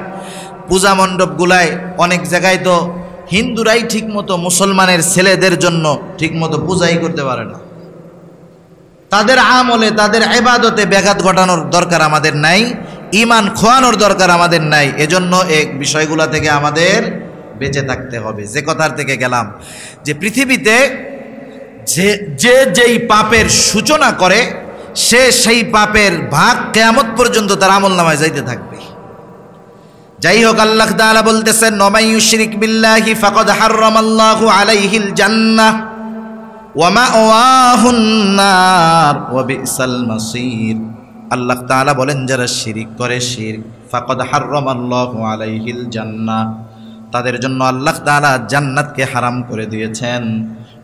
পূজা মণ্ডপগুলায় অনেক জায়গায় তো হিন্দুরাই ঠিকমতো মুসলমানের ছেলেদের জন্য ঠিকমতো পূজাই করতে পারে না। তাদের আমলে, তাদের ইবাদতে ব্যাঘাত ঘটানোর দরকার আমাদের নাই, ঈমান খোয়ানোর দরকার আমাদের নাই। এজন্য এই বিষয়গুলো থেকে আমাদের বেঁচে থাকতে হবে। যে কথার থেকে গেলাম যে পৃথিবীতে যেই পাপের সূচনা করে সে সেই পাপের ভাগ কিয়ামত পর্যন্ত তার আমলনামায় যাইতে থাকবে। যাই হোক, আল্লাহ তাআলা বলতেছেন, ওয়া ইউশরিক বিল্লাহি ফাকাদ হারামাল্লাহু আলাইহিল জান্নাহ ওয়া মাওয়াহুন নার ওয়া বিসাল মাসির। আল্লাহ তাআলা বলেন, যারা শিরিক করে, শিরক, ফাকাদ হারামাল্লাহু আলাইহিল জান্নাহ, তাদের জন্য আল্লাহ তাআলা জান্নাতকে হারাম করে দিয়েছেন।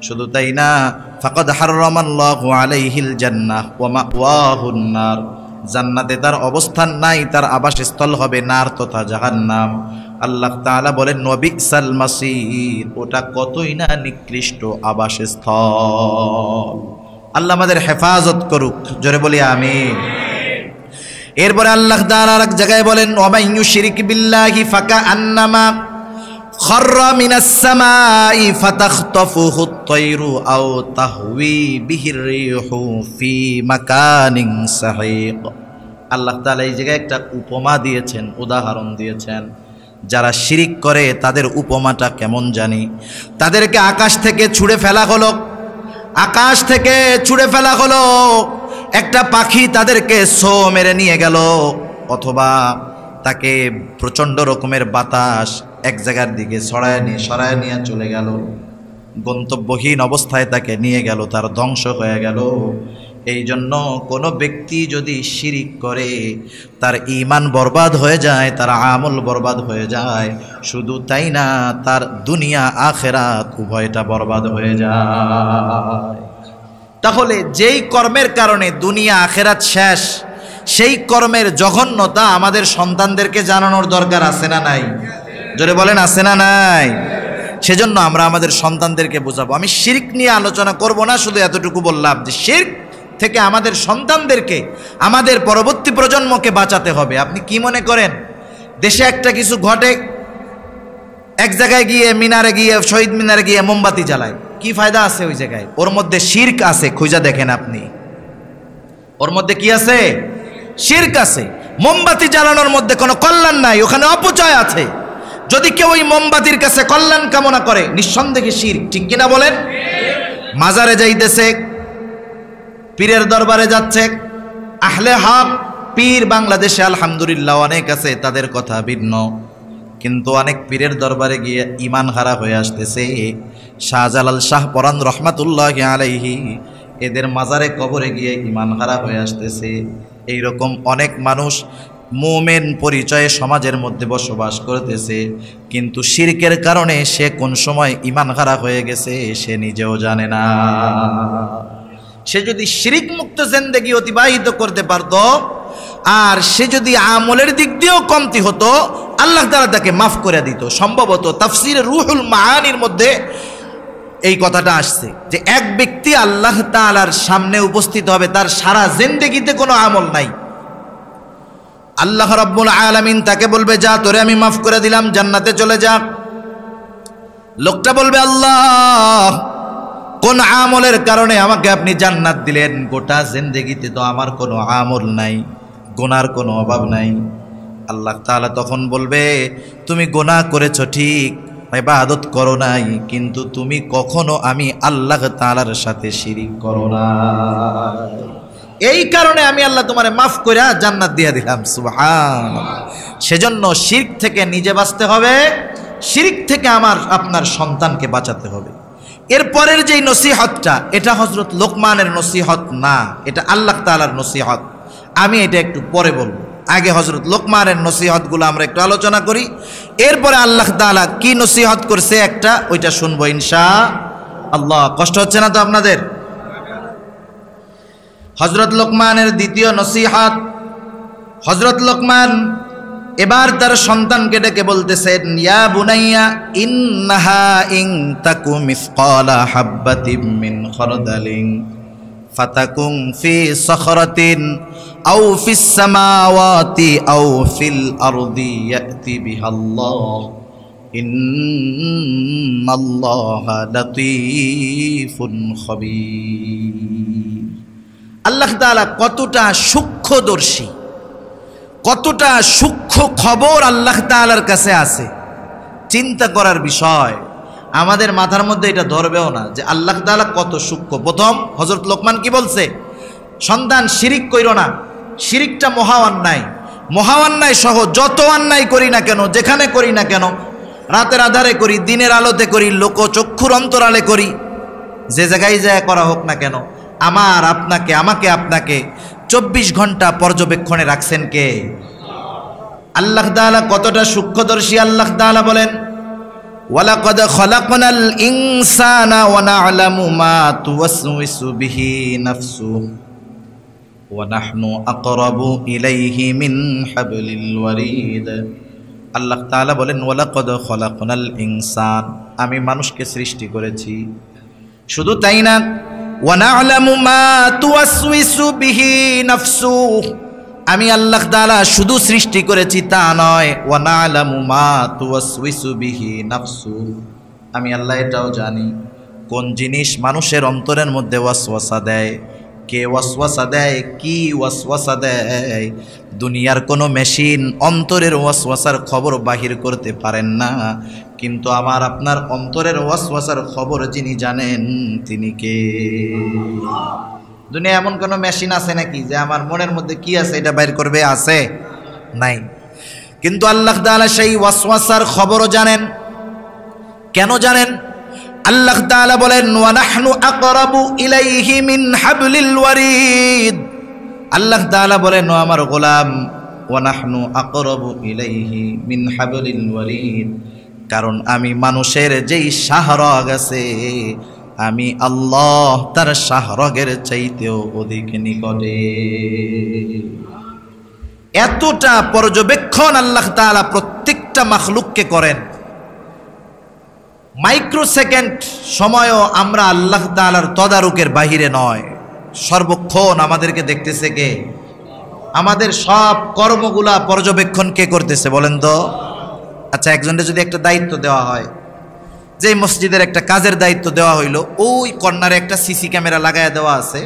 শুধু তাই না, ফাকাদ হারামাল্লাহু আলাইহিল জান্নাহ ওয়া মাওয়াহুন নার, জান্নাতে তার অবস্থান নাই, তার আবাসস্থল হবে নার তথা জাহান্নাম। আল্লাহ তাআলা বলেন, ওয়া বিসাল মাসির, ওটা কতই না নিকৃষ্ট আবাসস্থল। আল্লাহ আমাদের হেফাজত করুক, জোরে বলি আমিন। এরপরে আল্লাহ তাআলা এক জায়গায় বলেন, ওয়া মান ইউশরিক বিল্লাহি ফাকাআন্নামা খাররা মিনাস সামাই ফাতাখতাফুহু আত-তায়রু আও তাহওয়ি বিহির রিহু ফি মাকানিন সাহিক। আল্লাহ তাআলা এই জায়গায় একটা উপমা দিয়েছেন, উদাহরণ দিয়েছেন। যারা শিরিক করে তাদের উপমাটা কেমন জানি। তাদেরকে আকাশ থেকে ছুঁড়ে ফেলা হলো, আকাশ থেকে ছুঁড়ে ফেলা হলো, একটা পাখি তাদেরকে ছো মেরে নিয়ে গেল, অথবা তাকে প্রচণ্ড রকমের বাতাস এক জায়গার দিকে সরায় নিয়ে চলে গেল, গন্তব্যহীন অবস্থায় তাকে নিয়ে গেল, তার ধ্বংস হয়ে গেল। এই জন্য কোনো ব্যক্তি যদি শিরিক করে তার ঈমান বরবাদ হয়ে যায়, তার আমল বরবাদ হয়ে যায়। শুধু তাই না, তার দুনিয়া আখেরাত উভয়টা বরবাদ হয়ে যায়। তাহলে যেই কর্মের কারণে দুনিয়া আখেরাত শেষ, সেই কর্মের জঘন্যতা আমাদের সন্তানদেরকে জানানোর দরকার আছে না নাই? জোরে বলেন, আছে না নাই? সেজন্য আমরা আমাদের সন্তানদেরকে বোঝাবো। আমি শিরক নিয়ে আলোচনা করব না, শুধু এতটুকু বললাম যে শিরক থেকে আমাদের সন্তানদেরকে, আমাদের পরবর্তী প্রজন্মকে বাঁচাতে হবে। আপনি কি মনে করেন, দেশে একটা কিছু ঘটে, এক জায়গায় গিয়ে মিনারে গিয়ে, শহীদ মিনারে গিয়ে মোমবাতি জ্বালায়, কি ফায়দা আছে ওই জায়গায়? ওর মধ্যে শিরক আছে, খুঁজা দেখেন আপনি, ওর মধ্যে কি আছে? শিরক আছে। মোমবাতি জ্বালানোর মধ্যে কোনো কল্যাণ নাই, ওখানে অপচয় আছে। যদি কেউ ওই মোমবাতির কাছে কল্যাণ কামনা করে, নিঃসন্দেহে শিরক, ঠিক কিনা বলেন? মাজারে যাইতেছে, পীরের দরবারে যাচ্ছে, আহলে হক পীর বাংলাদেশে আলহামদুলিল্লাহ অনেক আছে, তাদের কথা ভিন্ন, কিন্তু অনেক পীরের দরবারে গিয়ে ঈমান হারা হয়ে আসতেছে। শাহজালাল শাহ পরান রহমাতুল্লাহি আলাইহি এদের মাজারে কবরে গিয়ে ঈমান হারা হয়ে আসতেছে। এইরকম অনেক মানুষ মুমিন পরিচয়ে সমাজের মধ্যে বসবাস করতেছে, কিন্তু শিরকের কারণে সে কোন সময় ঈমান হারা হয়ে গেছে সে নিজেও জানে না। সে যদি শিরক মুক্ত জিন্দেগি অতিবাহিত করতে পারত, আর সে যদি আমলের দিক দিয়েও কমতি হতো, আল্লাহ তাআলা তাকে মাফ করে দিত। সম্ভবত তাফসীরে রুহুল মাআনির মধ্যে এই কথাটা আসছে যে এক ব্যক্তি আল্লাহ তাআলার সামনে উপস্থিত হবে, তার সারা জিন্দেগিতে কোনো আমল নাই। আল্লাহ রাব্বুল আলামিন তাকে বলবে, যা তোরে আমি মাফ করে দিলাম, জান্নাতে চলে যা। লোকটা বলবে, আল্লাহ কোন আমলের কারণে আমাকে আপনি জান্নাত দিলেন? গোটা জিন্দেগিতে তো আমার কোনো আমল নাই, গুনার কোনো অভাব নাই। আল্লাহ তাআলা তখন বলবে, তুমি গুনাহ করেছো ঠিক, ইবাদত করো নাই, কিন্তু তুমি কখনো আমি আল্লাহ তাআলার সাথে শিরিক করো না। এই কারণে আমি আল্লাহ তোমারে মাফ করে জান্নাত দিয়ে দিলাম। সুবহানাল্লাহ। সেজন্য শিরক থেকে নিজে বাঁচতে হবে, শিরক থেকে আপনার সন্তানকে বাঁচাতে হবে। এরপরের যেই নসিহতটা, এটা হযরত লোকমানের নসিহত না, এটা আল্লাহ তাআলার নসিহত। আমি এটা একটু পরে বলবো, আগে হযরত লোকমানের নসিহতগুলো আমরা একটু আলোচনা করি, এরপরে আল্লাহ তাআলা কি নসিহত করছে একটা, ওইটা শুনবো ইনশাআল্লাহ। আল্লাহ, কষ্ট হচ্ছে না তো আপনাদের? হযরত লোকমানের দ্বিতীয় নসিহত। হযরত লোকমান এবার তার সন্তানকে ডেকে বলতেছেন, ইয়া বুনাইয়া ইন্নাহা ইন তাকু মিসকালা হাববাতিন মিন খারদালিন ফাতাকুন ফি সখরাতিন আও ফিস সামাওয়াতি আও ফিল আরদি ইয়াতি বিহাল্লাহ ইন্নাল্লাহা লাতীফুন খাবীর। আল্লাহ তাআলা কতটা সূক্ষ্মদর্শী, কতটা সূক্ষ্ম খবর আল্লাহ তাআলার কাছে আছে, চিন্তা করার বিষয়। আমাদের মাথার মধ্যে এটা ধরবেও না যে আল্লাহ তাআলা কত সূক্ষ্ম। প্রথম হযরত লোকমান কি বলছে? সন্তান শিরিক কইরো না, শিরিকটা মহা অন্যায়। মহা অন্যায় সহ যত অন্যায় করি না কেন, যেখানে করি না কেন, রাতের আধারে করি, দিনের আলোতে করি, লোক চক্ষুর অন্তরালে করি, যে জায়গায় যায় করা হোক না কেন, আমাকে আপনাকে 24 ঘন্টা পর্যবেক্ষণে রাখছেন কে? আল্লাহ তাআলা কতটা সূক্ষ্মদর্শী। আল্লাহ তাআলা বলেন, ওয়ালাকাদ খালাকনাল ইনসানা ওয়া না'লামু মা তুওয়াসওয়িসু বিহি নাফসুহু ওয়া নাহনু আকরাবু ইলাইহি মিন হাবলিল ওয়ারিদ। আল্লাহ তাআলা বলেন, ওয়ালাকাদ খালাকনাল ইনসান, আমি মানুষকে সৃষ্টি করেছি। শুধু তাই না, ওয়া না'লামু মা তুওয়াসওয়িসু বিহি নাফসুহু, আমি আল্লাহ তাআলা শুধু সৃষ্টি করেছি তা নয়, ওয়া না'লামু মা তুওয়াসওয়িসু বিহি নাফসুহু, আমি আল্লাহ এটাও জানি কোন জিনিস মানুষের অন্তরের মধ্যে ওয়াসওয়াসা দেয়, কে ওয়াসওয়াসা দেয়, কি ওয়াসওয়াসা দেয়। দুনিয়ার কোনো মেশিন অন্তরের ওয়াসওয়াসার খবর বাহির করতে পারেন না, কিন্তু আমার আপনার অন্তরের ওয়াসওয়াসার খবর যিনি জানেন তিনি কে? দুনিয়া এমন কোনো মেশিন আছে নাকি যে আমার মনের মধ্যে কি আছে এটা বাইর করবে? আছে? নাই। কিন্তু আল্লাহ তাআলা সেই ওয়াসওয়াসার খবরও জানেন। কেন জানেন? আল্লাহ তাআলা বলেন, ওয়া নাহনু আকরাবু ইলাইহি মিন হাবলিল ওয়ারিদ। আল্লাহ তাআলা বলেন, ও আমার গোলাম, ওয়া নাহনু আকরাবু ইলাইহি মিন হাবলিল ওয়ারিদ, কারণ আমি মানুষের যেই শাহরগ আছে, আমি আল্লাহ তার শাহরগের চাইতেও অধিক নিকটে। এতটা পর্যবেক্ষণ আল্লাহ তাআলা প্রত্যেকটা মাখলুককে করেন। মাইক্রোসেকেন্ড সময়ও আমরা আল্লাহ তাআলার তদারকের বাহিরে নয়। সর্বক্ষণ আমাদেরকে দেখতেছে কে? আমাদের সব কর্মগুলা পর্যবেক্ষণ কে করতেছে বলেন তো? আচ্ছা, একজনের যদি একটা দায়িত্ব দেওয়া হয়, যে মসজিদের একটা কাজের দায়িত্ব দেওয়া হইল, ওই কর্নারে একটা সিসি ক্যামেরা লাগায়া দেওয়া আছে,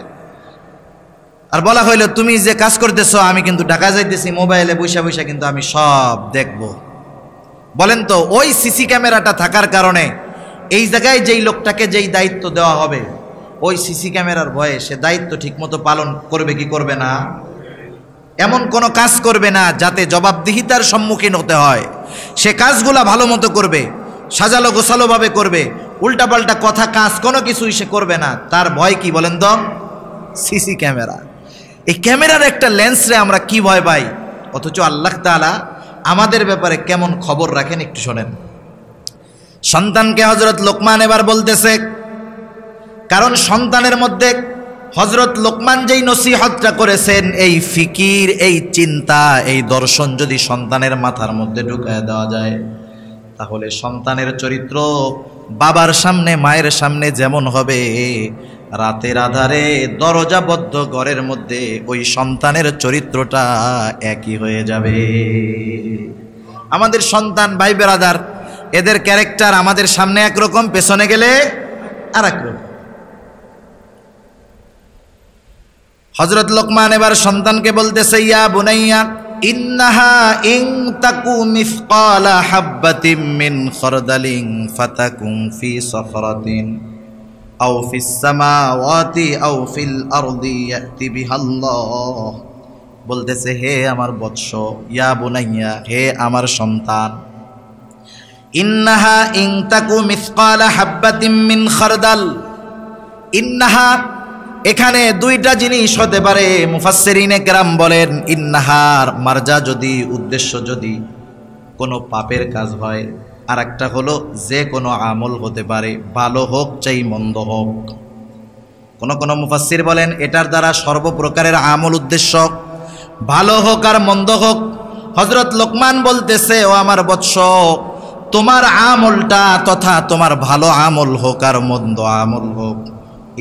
আর বলা হইল তুমি যে কাজ করতেছো আমি কিন্তু ঢাকা যাইতেছি, মোবাইলে বৈশা বৈশা কিন্তু আমি সব দেখব। বলেন তো, ওই সিসি ক্যামেরাটা থাকার কারণে এই জায়গায় যেই লোকটাকে যেই দায়িত্ব দেওয়া হবে, ওই সিসি ক্যামেরার ভয়ে সে দায়িত্ব ঠিকমতো পালন করবে কি করবে না? এমন কোনো কাজ করবে না যাতে জবাবদিহিতার সম্মুখীন হতে হয়। সে কাজগুলা ভালো মতো করবে, সাজালো গোছালোভাবে করবে, উল্টাপাল্টা কথা কাজ কোনো কিছুই সে করবে না। তার ভয় কি বলেন তো? CC camera. এই ক্যামেরার একটা লেন্সরে আমরা কি ভয় পাই, অথচ আল্লাহ তাআলা আমাদের ব্যাপারে কেমন খবর রাখেন একটু শোনেন। সন্তানকে হযরত লোকমান এবার বলতেছে, কারণ সন্তানের মধ্যে হযরত লোকমান যেই নসিহতটা করেছেন, এই ফিকির, এই চিন্তা, এই দর্শন যদি সন্তানের মাথার মধ্যে ঢুকায় দেওয়া যায়, তাহলে সন্তানের চরিত্র বাবার সামনে মায়ের সামনে যেমন হবে, রাতের আধারে দরজাবদ্ধ ঘরের মধ্যে ওই সন্তানের চরিত্রটা একই হয়ে যাবে। আমাদের সন্তান ভাই বেরাদার, এদের ক্যারেক্টার আমাদের সামনে একরকম, পেছনে গেলে আর একরকম। হযরত লোকমান এবার সন্তানকে বলতেছে, ইয়া বুনাইয়া ইন্নাহা ইন তাকু মিসকালা হাববাতিন মিন খারদালিন ফাতাকুন ফি সখরাতিন আও ফিস সামাওয়াতি আও ফিল আরদি ইয়াতি বিহাল্লাহ। বলতেছে, হে আমার বৎস, ইয়া বুনাইয়া, হে আমার সন্তান, ইন্নাহা ইন তাকু মিসকালা হাববাতিন মিন খারদাল। ইন্নাহা, এখানে দুইটা জিনিস হতে পারে। মুফাসসিরিনে কেরাম বলেন, ইন্নাহার মারজা যদি, উদ্দেশ্য যদি কোনো পাপের কাজ হয়, আর একটা হলো যে কোনো আমল হতে পারে, ভালো হোক চাই মন্দ হোক। কোন কোন মুফাসসির বলেন এটার দ্বারা সর্বপ্রকারের আমল উদ্দেশ্য, ভালো হোক আর মন্দ হোক। হযরত লোকমান বলতেছে, ও আমার বৎস, তোমার আমলটা তথা তোমার ভালো আমল হোক আর মন্দ আমল হোক,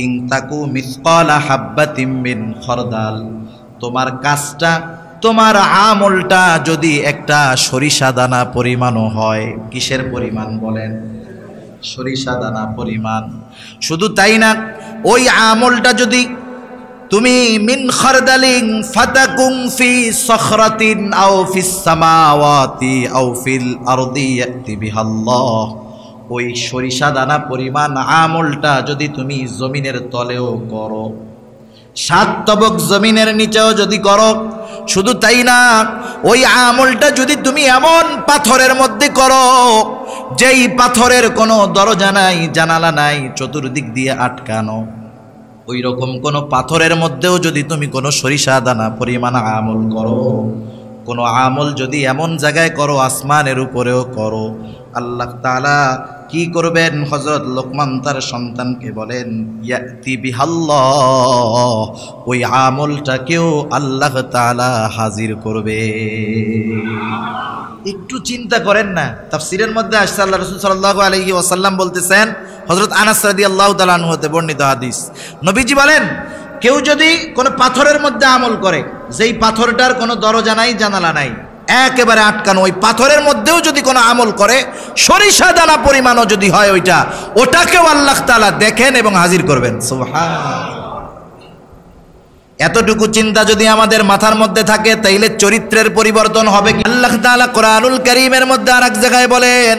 ইন তাকু মিসকালা হাব্বাতিম মিন খরদাল, তোমার কাজটা তোমার আমলটা যদি একটা সরিষা দানা পরিমাণও হয়। কিসের পরিমাণ বলেন? সরিষা দানা পরিমাণ। শুধু তাই না, ওই আমলটা যদি তুমি মিন খরদালিন ফাতাকুম ফি সখরাতিন আও ফিস সামাওয়াতি আও ফিল আরদি ইয়াতি বিহাল্লাহ, ওই সরিষা দানা পরিমাণ আমলটা যদি তুমি জমিনের তলেও করো, 7 তবক জমিনের নিচেও যদি করো, শুধু তাই না, ওই আমলটা যদি তুমি এমন পাথরের মধ্যে করো যেই পাথরের কোনো দরজা নাই, জানালা নাই, চতুর্দিক দিয়ে আটকানো, ওই রকম কোনো পাথরের মধ্যেও যদি তুমি কোনো সরিষা দানা পরিমাণ আমল করো, কোনো আমল যদি এমন জায়গায় করো, আসমানের উপরেও করো, আল্লাহ তাআলা কি করবেন? হযরত লোকমান তার সন্তানকে বলেন, ইয়াতি বিহাল্লাহ, ওই আমলটাকেও আল্লাহ তাআলা হাজির করবে। একটু চিন্তা করেন না, তাফসীরের মধ্যে আসছে আল্লাহ রাসূল সাল্লাল্লাহু আলাইহি ওয়াসাল্লাম বলতেছেন, হযরত আনাস রাদিয়াল্লাহু তাআলা আনহু হতে বর্ণিত হাদিস, নবীজি বলেন, কেউ যদি কোনো পাথরের মধ্যে আমল করে, যেই পাথরটার কোনো দরজা নাই, জানালা নাই, একেবারে আটকানো, ওই পাথরের মধ্যেও যদি কোনো আমল করে, সরিষা দানা পরিমাণও যদি হয়, ওটাকেও আল্লাহ তাআলা দেখেন এবং হাজির করবেন। সুবহানাল্লাহ। এতটুকু চিন্তা যদি আমাদের মাথার মধ্যে থাকে, তাইলে চরিত্রের পরিবর্তন হবে কি? আল্লাহ তাআলা কোরআনুল কারীমের মধ্যে আরেক জায়গায় বলেন,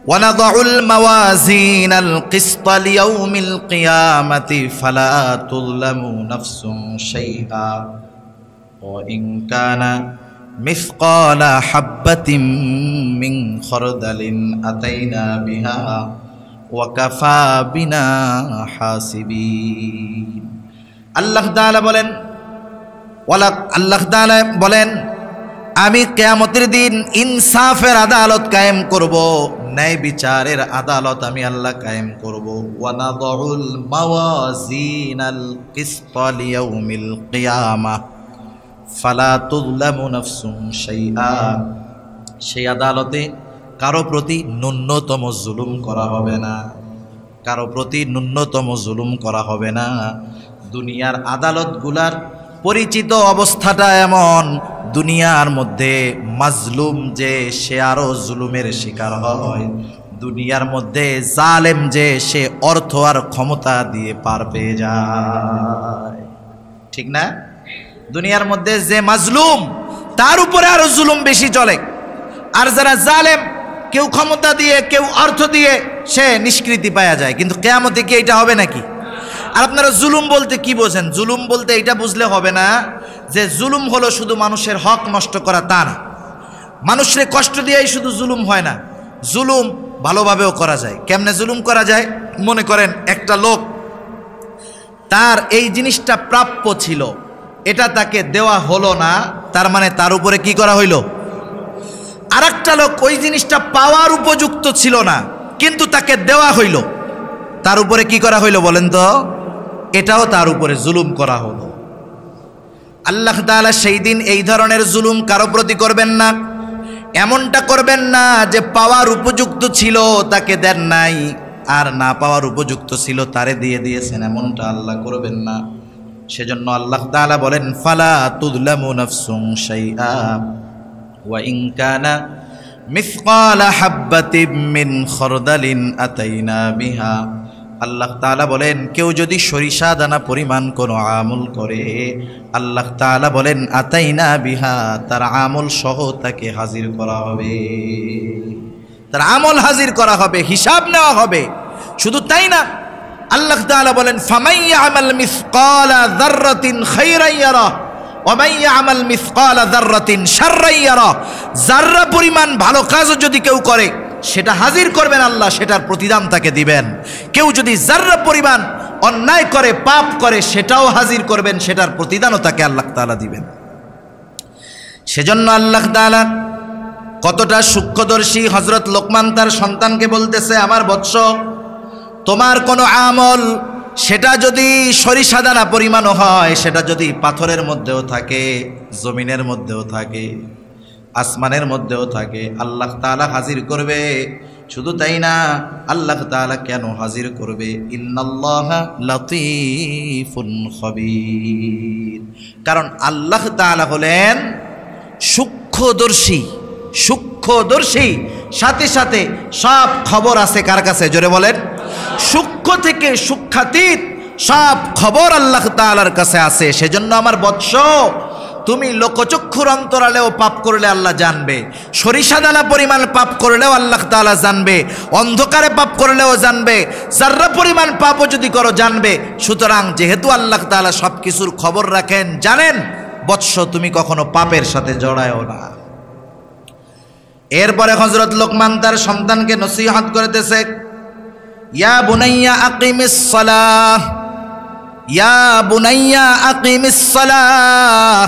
ওয়ানাদাউল মাওয়াজিনাল কিসতা লিয়াউমিল কিয়ামাতি ফালা তুযলামু নাফসুন শাইআ ওয়া ইন কানা মিসকালা হাববাতিন মিন খরদালিন আতাইনা বিহা ওয়া কাফা বিনা হাসিবিন। আল্লাহ তাআলা বলেন, আমি কিয়ামতের দিন ইনসাফের আদালত কায়েম করব, ন্যায় বিচারের আদালত আমি আল্লাহ কায়েম করব। ওয়ানাদাউল মাওয়াজিনাল কিসতা লিয়াউমিল কিয়ামাহ ফালা তুযলামু নাফসুন শাইআ, সেই আদালতে কারো প্রতি ন্যূনতম জুলুম করা হবে না, কারো প্রতি ন্যূনতম জুলুম করা হবে না। দুনিয়ার আদালতগুলার পরিচিত অবস্থাটা এমন, দুনিয়ার মধ্যে মাজলুম যে সে আরো জুলুমের শিকার হয়, দুনিয়ার মধ্যে জালেম যে সে অর্থ আর ক্ষমতা দিয়ে পার পেয়ে যায়, ঠিক না? দুনিয়ার মধ্যে যে মাজলুম তার উপরে আরো জুলুম বেশি চলে, আর যারা জালেম, কেউ ক্ষমতা দিয়ে, কেউ অর্থ দিয়ে সে নিষ্কৃতি পাওয়া যায়। কিন্তু কিয়ামতে কি এটা হবে নাকি? আর আপনারা জুলুম বলতে কি বোঝেন? জুলুম বলতে এটা বুঝলে হবে না যে জুলুম হলো শুধু মানুষের হক নষ্ট করা, তা না। মানুষের কষ্ট দিয়েই শুধু জুলুম হয় না, জুলুম ভালোভাবেও করা যায়। কেমনে জুলুম করা যায়? মনে করেন একটা লোক, তার এই জিনিসটা প্রাপ্য ছিল, এটা তাকে দেওয়া হলো না, তার মানে তার উপরে কি করা হইল? আর একটা লোক ওই জিনিসটা পাওয়ার উপযুক্ত ছিল না, কিন্তু তাকে দেওয়া হইল, তার উপরে কি করা হইল বলেন তো? এটাও তার উপরে জুলুম করা হলো। আল্লাহ তাআলা সেই দিন এই ধরনের জুলুম কারো প্রতি করবেন না। এমনটা করবেন না যে পাওয়ার উপযুক্ত ছিল তাকে দেন নাই, আর না পাওয়ার উপযুক্ত ছিল তারে দিয়ে দিয়েছেন, এমনটা আল্লাহ করবেন না। সেজন্য আল্লাহ তাআলা বলেন, ফালা তুযলামু নাফসুন শাইআ ওয়া ইন কানা মিসকালা হাববাতিন মিন খরদালিন আতাইনা বিহা। আল্লাহ তাআলা বলেন, কেউ যদি সরিষা দানা পরিমাণ কোনো আমল করে, আল্লাহ তাআলা বলেন, আতাইনা বিহা, তার আমল সহ তাকে হাজির করা হবে, তার আমল হাজির করা হবে, হিসাব নেওয়া হবে। শুধু তাই না, আল্লাহ তাআলা বলেন, ফামান ইয়ামাল মিসকালা যাররাতিন খায়রান ইয়ারা ওয়া মান ইয়ামাল মিসকালা যাররাতিন শাররান ইয়ারা। যাররা পরিমাণ ভালো কাজও যদি কেউ করে, সেটা হাজির করবেন আল্লাহ, সেটার প্রতিদান তাকে দিবেন। কেউ যদি যাররা পরিমাণ অন্যায় করে, পাপ করে, সেটাও হাজির করবেন, সেটার প্রতিদানও তাকে আল্লাহ তাআলা দিবেন। সেজন্য আল্লাহ তাআলা কতটা সূক্ষ্মদর্শী হযরত লোকমান তার সন্তানকে বলতেছে, আমার বৎস, তোমার কোনো আমল সেটা যদি সরিষা দানা পরিমাণও হয়, সেটা যদি পাথরের মধ্যেও থাকে, জমিনের মধ্যেও থাকে, আসমানের মধ্যেও থাকে, আল্লাহ তাআলা হাজির করবে। শুধু তাই না, আল্লাহ তাআলা কেন হাজির করবে? ইন্নাল্লাহা লাতীফুন খবীর। কারণ আল্লাহ তাআলা হলেন সূক্ষ্মদর্শী। সূক্ষ্মদর্শী, সাথে সাথে সব খবর আছে কার কাছে? জোরে বলেন। সূক্ষ্ম থেকে সূক্ষ্মাতীত সব খবর আল্লাহ তাআলার কাছে আছে। সেজন্য আমার বৎস, তুমি লোকচক্ষুর অন্তরালেও পাপ করলে আল্লাহ জানবে, সরিষা দানা পরিমাণ পাপ করলেও আল্লাহ তাআলা জানবে, অন্ধকারে পাপ করলেও জানবে, যার্রা পরিমাণ পাপও যদি করো জানবে। সুতরাং যেহেতু আল্লাহ তাআলা সব কিছুর খবর রাখেন, জানেন, বৎস তুমি কখনো পাপের সাথে জড়ায়ও না। এরপরে হযরত লোকমান তার সন্তানকে নসিহত করতেছে, ইয়া বুনাইয়া আকিমিস সালাহ, ইয়া বুনাইয়া আকিমিস সালাহ।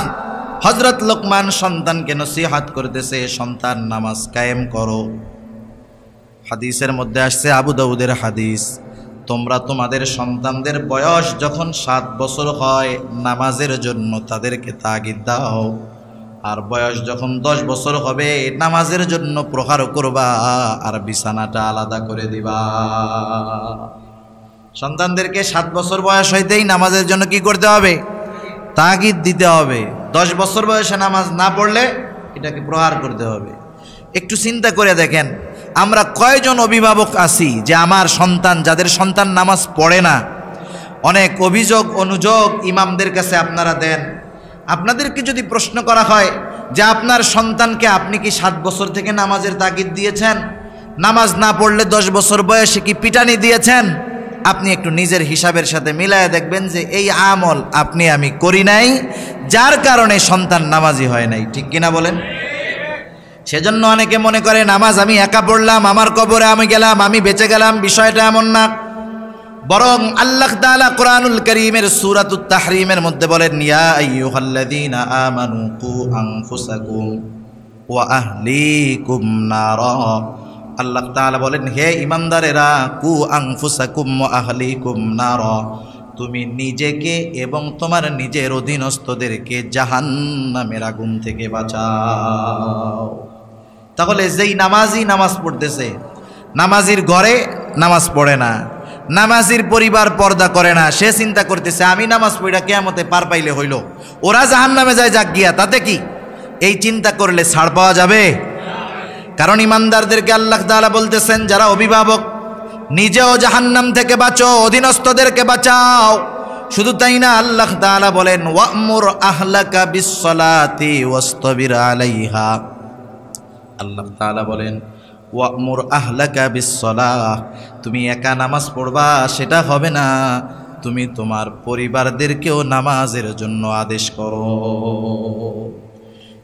হযরত লোকমান সন্তানকে নসিহত করতেছে, সন্তান নামাজ কায়েম করো। হাদিসের মধ্যে আসছে, আবু দাউদের হাদিস, তোমরা তোমাদের সন্তানদের বয়স যখন 7 বছর হয় নামাজের জন্য তাদেরকে তাগিদ দাও, আর বয়স যখন 10 বছর হবে নামাজের জন্য প্রহার করবা, আর বিছানাটা আলাদা করে দিবা। সন্তানদেরকে 7 বছর বয়স হইতেই নামাজের জন্য কি করতে হবে? তাগিদ দিতে হবে। 10 বছর বয়সে নামাজ না পড়লে এটাকে প্রহার করতে হবে। একটু চিন্তা করে দেখেন, আমরা কয়জন অভিভাবক আছি যে আমার সন্তান, যাদের সন্তান নামাজ পড়ে না, অনেক অভিযোগ অনুযোগ ইমামদের কাছে আপনারা দেন। আপনাদেরকে যদি প্রশ্ন করা হয় যে আপনার সন্তানকে আপনি কি 7 বছর থেকে নামাজের তাগিদ দিয়েছেন? নামাজ না পড়লে 10 বছর বয়সে কি পিটানি দিয়েছেন? আপনি একটু নিজের হিসাবের সাথে মিলায় দেখবেন যে এই আমল আপনি আমি করি নাই, যার কারণে সন্তান নামাজি হয় নাই। ঠিক কিনা বলেন? সেজন্য অনেকে মনে করে নামাজ আমি একা পড়লাম, আমার কবরে আমি গেলাম, আমি বেঁচে গেলাম। বিষয়টা এমন না। বরং আল্লাহ তাআলা কোরআনুল কারীমের সূরাতুত তাহরীমের মধ্যে বলেন, ইয়া আইয়ুহাল্লাযীনা আমানু কু আনফুসাকুম ওয়া আহলিকুম নারা। আল্লাহ তাআলা বলেন, হে ঈমানদারেরা, কু আনফুসাকুম ওয়া আহলিকুম নারা, তুমি নিজেকে এবং তোমার নিজের অধীনস্থদেরকে জাহান্নামের আগুন থেকে বাঁচাও। তাহলে যেই নামাজি নামাজ পড়তেছে, নামাজির ঘরে নামাজ পড়ে না, নামাজির পরিবার পর্দা করে না, সে চিন্তা করতেছে আমি নামাজ পড়া কিয়ামতে পার পাইলে হইল, ওরা জাহান্নামে যায় যাক গিয়া, তাতে কি? এই চিন্তা করলে ছাড় পাওয়া যাবে? কারণ ইমানদারদেরকে আল্লাহ তাআলা বলতেছেন, যারা অভিভাবক, নিজেও জাহান্নাম থেকে বাঁচো, অধীনস্থদেরকে বাঁচাও। শুধু তাই না, আল্লাহ তাআলা বলেন, ওয়া'মুর আহলাকা বিস-সালাতি ওয়াসতাবির আলাইহা। আল্লাহ তাআলা বলেন, ওয়া'মুর আহলাকা বিস-সালাহ, তুমি একা নামাজ পড়বা সেটা হবে না, তুমি তোমার পরিবারদেরকেও নামাজের জন্য আদেশ করো।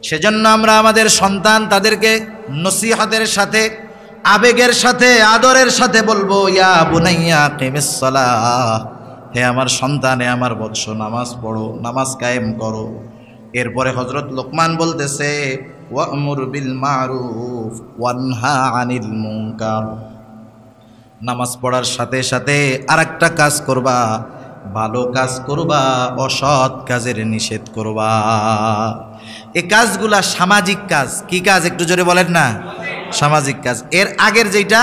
সেজন্য আমরা আমাদের সন্তান, তাদেরকে নসিহতের সাথে, আবেগের সাথে, আদরের সাথে বলবো, ইয়া বুনাইয়া কিমিস সালাহ, হে আমার সন্তান, হে আমার বৎস, নামাজ পড়ো, নামাজ কায়েম করো। এরপরে হযরত লোকমান বলতেছে, ওয়া'মুর বিল মারুফ ওয়ানহা আনিল মুনকার। নামাজ পড়ার সাথে সাথে আরেকটা কাজ করবা, ভালো কাজ করবা, অসৎ কাজের নিষেধ করবা। এই কাজগুলা সামাজিক কাজ। কি কাজ? একটু জোরে বলেন না। সামাজিক কাজ। এর আগের যেটা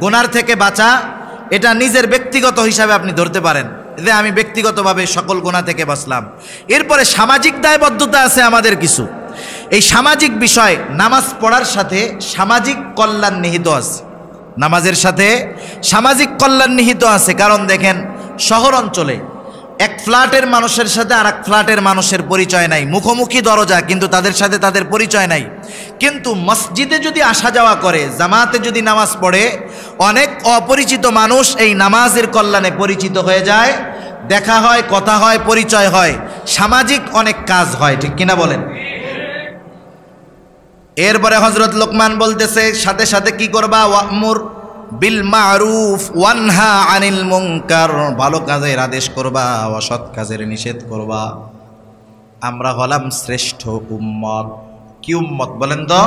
গুনার থেকে বাঁচা, এটা নিজের ব্যক্তিগত হিসাবে আপনি ধরতে পারেন যে আমি ব্যক্তিগতভাবে সকল গুনাহ থেকে বাঁচলাম। এরপরে সামাজিক দায়বদ্ধতা আছে আমাদের কিছু। এই সামাজিক বিষয়, নামাজ পড়ার সাথে সামাজিক কল্যাণ নিহিত আছে। নামাজের সাথে সামাজিক কল্যাণ নিহিত আছে। কারণ দেখেন, শহর অঞ্চলে এক ফ্ল্যাটের মানুষের সাথে আর এক ফ্ল্যাটের মানুষের পরিচয় নাই, মুখোমুখি দরজা, কিন্তু তাদের সাথে তাদের পরিচয় নাই। কিন্তু মসজিদে যদি আসা যাওয়া করে, জামাতে যদি নামাজ পড়ে, অনেক অপরিচিত মানুষ এই নামাজের কল্যাণে পরিচিত হয়ে যায়, দেখা হয়, কথা হয়, পরিচয় হয়, সামাজিক অনেক কাজ হয়। ঠিক কিনা বলেন? এরপরে হযরত লোকমান বলতেছে, সাথে সাথে কি করবা? ওয়া'মুর বিল মারুফ ওয়ানহা আনিল মুনকার, ভালো কাজের আদেশ করবা, অসৎ কাজের নিষেধ করবা। আমরা হলাম শ্রেষ্ঠ উম্মত। কি উম্মত বলেন তো?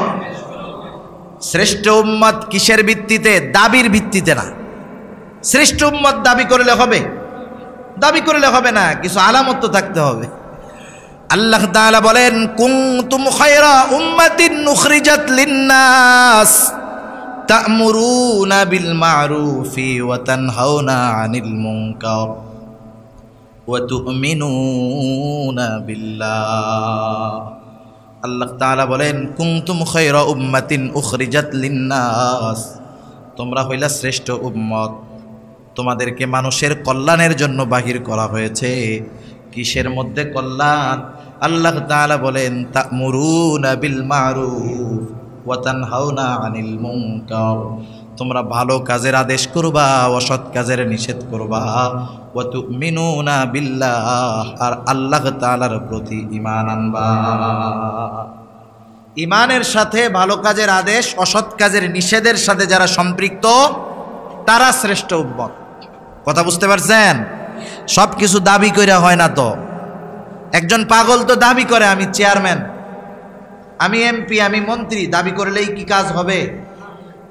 শ্রেষ্ঠ উম্মত কিসের ভিত্তিতে? দাবির ভিত্তিতে না। শ্রেষ্ঠ উম্মত দাবি করলে হবে? দাবি করলে হবে না, কিছু আলামত তো থাকতে হবে। আল্লাহ তাআলা বলেন, কুনতুম খায়রা উম্মাতিন উখরিজাত লিন-নাস তা'মুরুনা বিল মা'রুফি ওয়া তানহাউনা আনিল মুনকার ওয়া তু'মিনুনা বিল্লাহ। আল্লাহ তাআলা বলেন, কুনতুম খায়রা উম্মাতিন উখরিজাত লিন-নাস, তোমরা হইলা শ্রেষ্ঠ উম্মত, তোমাদেরকে মানুষের কল্যাণের জন্য বাহির করা হয়েছে। কিসের মধ্যে কল্যাণ? আল্লাহ তাআলা বলেন, তা'মুরুনা বিল মা'রুফ ওয়া তানহাউনা আনিল মুনকার, তোমরা ভালো কাজের আদেশ করবা, অসৎ কাজের নিষেধ করবা। ওয়া তু'মিনুনা বিল্লাহ, আর আল্লাহ তাআলার প্রতি ঈমান আনবা। ঈমানের সাথে ভালো কাজের আদেশ, অসৎ কাজের নিষেধের সাথে যারা সম্পৃক্ত তারা শ্রেষ্ঠ উম্মত। কথা বুঝতে পারছেন? সব কিছু দাবি কইরা হয় না তো। একজন পাগল তো দাবি করে আমি চেয়ারম্যান, আমি এমপি, আমি মন্ত্রী, দাবি করলেই কি কাজ হবে?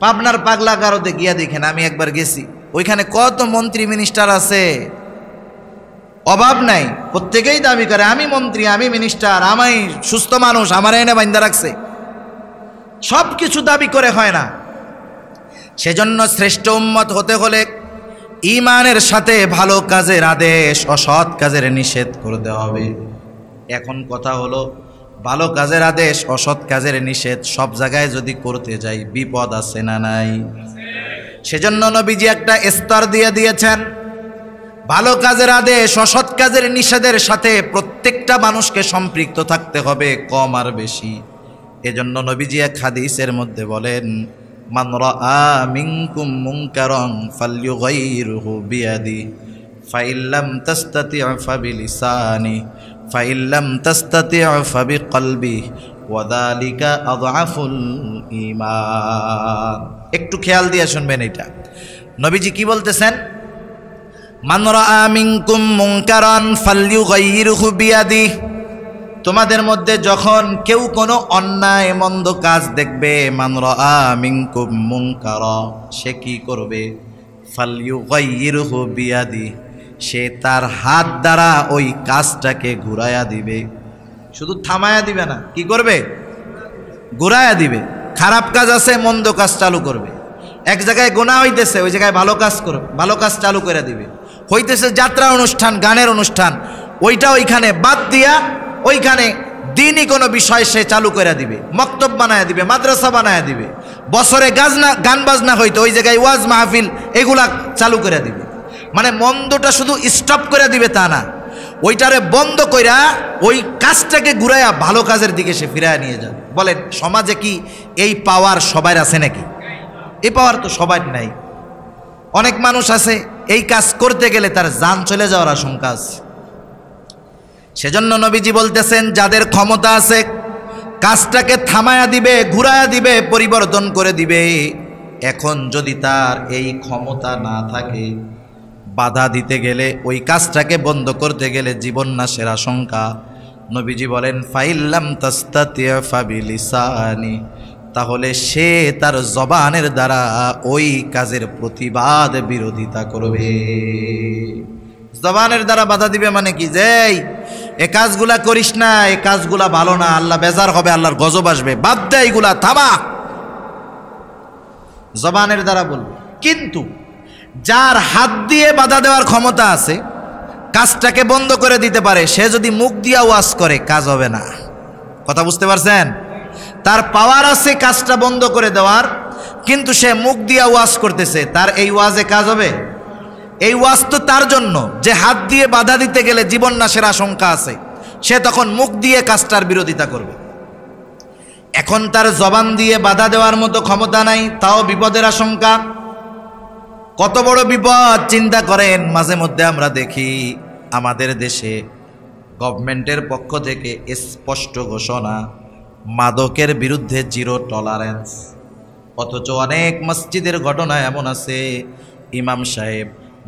পাবনার পাগলা গারোতে গিয়া দেখেন, আমি একবার গেছি, ওইখানে কত মন্ত্রী মিনিস্টার আছে, অভাব নাই, প্রত্যেকেই দাবি করে আমি মন্ত্রী, আমি মিনিস্টার, আমি সুস্থ মানুষ, আমার এনে বাইন্দা রাখছে। সব কিছু দাবি করে হয় না। সেজন্য শ্রেষ্ঠ উম্মত হতে হলে ঈমানের সাথে ভালো কাজের আদেশ, অসৎ কাজের নিষেধ করতে হবে। এখন কথা হলো, ভালো কাজের আদেশ, অসৎ কাজের নিষেধ সব জায়গায় যদি করতে যাই বিপদ আছে না নাই? সেজন্য নবীজি একটা স্তর দিয়ে দিয়েছেন, ভালো কাজের আদেশ, অসৎ কাজের নিষেধের সাথে প্রত্যেকটা মানুষকে সম্পৃক্ত থাকতে হবে, কম আর বেশি। এজন্য নবীজি এক হাদিসের মধ্যে বলেন, মান রাআ মিনকুম মুনকারান ফালইয়ুগাইরহু বিয়াদি ফাইল্লাম তাস্তাতি' ফাবিলিসানি ফাইল্লাম তাস্তাতি' ফাবিকলবি ওয়া যালিকা আযআফুল ঈমান। একটু খেয়াল দিয়ে শুনবেন, এটা নবীজি কি বলতেছেন? মান রাআ মিনকুম মুনকারান ফালইয়ুগাইরহু বিয়াদি, তোমাদের মধ্যে যখন কেউ কোনো অন্যায় মন্দ কাজ দেখবে, মান রাআ মিনকুম মুনকারা, সে কি করবে? ফালইয়ুগাইরহু বিয়াদি, সে তার হাত দ্বারা ওই কাজটাকে ঘুরায়া দিবে। শুধু থামায়া দিবে না, কি করবে? ঘুরায়া দিবে। খারাপ কাজ আছে, মন্দ কাজ চালু করবে। এক জায়গায় গুনাহ হইতেছে, ওই জায়গায় ভালো কাজ করবে, ভালো কাজ চালু করে দিবে। হইতেছে যাত্রা অনুষ্ঠান, গানের অনুষ্ঠান, ওইটা ওইখানে বাদ দিয়া ওইখানে দিনই কোনো বিষয় সে চালু করে দিবে, মক্তব বানায় দিবে, মাদ্রাসা বানায় দিবে। বছরে গান বাজনা হইতো, ওই জায়গায় ওয়াজ মাহফিল এগুলা চালু করে দিবে। মানে মন্দটা শুধু স্টপ করে দিবে তা না, ওইটারে বন্ধ কইরা ওই কাজটাকে ঘুরাইয়া ভালো কাজের দিকে সে ফিরায় নিয়ে যাবে। বলেন, সমাজে কি এই পাওয়ার সবার আছে নাকি? এই পাওয়ার তো সবার নাই। অনেক মানুষ আছে এই কাজ করতে গেলে তার জান চলে যাওয়ার আশঙ্কা আছে। সেজন্য নবীজি বলতেছেন, যাদের ক্ষমতা আছে কাজটাকে থামায়া দিবে, ঘুরায়া দিবে, পরিবর্তন করে দিবে। এখন যদি তার এই ক্ষমতা না থাকে, বাধা দিতে গেলে, ওই কাজটাকে বন্ধ করতে গেলে জীবন নাশের আশঙ্কা। নবীজি বলেন, ফাইল্লাম তাস্তাতি' ফাবিলিসানি, তাহলে সে তার জবানের দ্বারা ওই কাজের প্রতিবাদ, বিরোধিতা করবে। জবানের দ্বারা বাধা দিবে মানে কি? যে এ কাজগুলা করিস না, এ কাজগুলা ভালো না, আল্লাহ বেজার হবে, আল্লাহর গজব আসবে, বাদ দে এগুলা, থামা। জবানের দ্বারা বলবে। কিন্তু যার হাত দিয়ে বাধা দেওয়ার ক্ষমতা আছে, কাজটাকে বন্ধ করে দিতে পারে, সে যদি মুখ দিয়া ওয়াজ করে কাজ হবে না। কথা বুঝতে পারছেন? তার পাওয়ার আছে কাজটা বন্ধ করে দেওয়ার, কিন্তু সে মুখ দিয়া ওয়াজ করতেছে, তার এই ওয়াজে কাজ হবে? এই ওয়াজ তো তার জন্য যে হাত দিয়ে বাধা দিতে গেলে জীবন নাশের আশঙ্কা আছে, সে তখন মুখ দিয়ে কাজটার বিরোধিতা করবে। এখন তার জবান দিয়ে বাধা দেওয়ার মতো ক্ষমতা নাই, তাও বিপদের আশঙ্কা। কত বড় বিপদ চিন্তা করেন। মাঝে মধ্যে আমরা দেখি আমাদের দেশে গভর্নমেন্টের পক্ষ থেকে স্পষ্ট ঘোষণা, মাদকের বিরুদ্ধে জিরো টলারেন্স। অথচ অনেক মসজিদের ঘটনা এমন আছে, ইমাম সাহেব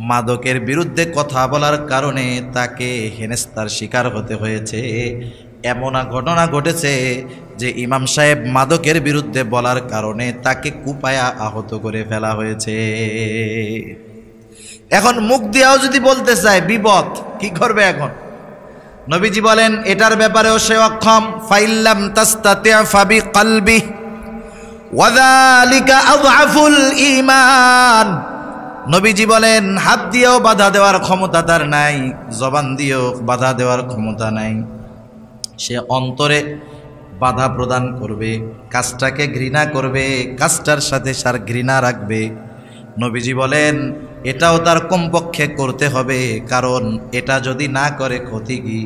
মাদকের বিরুদ্ধে কথা বলার কারণে তাকে হেনস্থার শিকার হতে হয়েছে। এমন ঘটনা ঘটেছে যে ইমাম সাহেব মাদকের বিরুদ্ধে বলার কারণে তাকে কুপায়া আহত করে ফেলা হয়েছে। এখন মুখ দিয়েও যদি বলতে চায় বিপদ, কি করবে এখন? নবীজি বলেন এটার ব্যাপারেও সে অক্ষম। ফাইল্লাম তাস্তাতি ফাবি কলবি ওয়াযালিকা আযআফুল ঈমান। নবীজি বলেন হাত দিয়েও বাধা দেওয়ার ক্ষমতা তার নাই, জবান দিয়েও বাধা দেওয়ার ক্ষমতা নাই। সে অন্তরে বাধা প্রদান করবে, কাজটাকে ঘৃণা করবে, কাজটার সাথে সার ঘৃণা রাখবে। নবীজি বলেন এটাও তার কমপক্ষে করতে হবে, কারণ এটা যদি না করে ক্ষতি কি?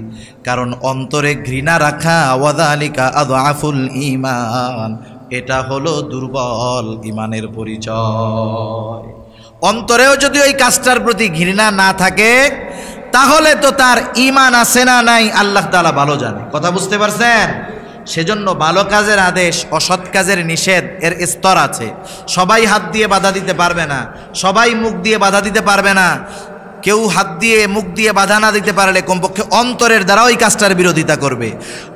কারণ অন্তরে ঘৃণা রাখা ওয়াযালিকা আযআফুল ঈমান, এটা হলো দুর্বল ঈমানের পরিচয়। অন্তরেও যদি ওই কাজটার প্রতি ঘৃণা না থাকে তাহলে তো তার ঈমান আছে না নাই আল্লাহ তাআলা ভালো জানে। কথা বুঝতে পারছেন? সেজন্য ভালো কাজের আদেশ, অসৎ কাজের নিষেধ এর স্তর আছে। সবাই হাত দিয়ে বাধা দিতে পারবে না, সবাই মুখ দিয়ে বাধা দিতে পারবে না। কেউ হাত দিয়ে মুখ দিয়ে বাধা না দিতে পারলে কমপক্ষে অন্তরের দ্বারা ওই কাজটার বিরোধিতা করবে।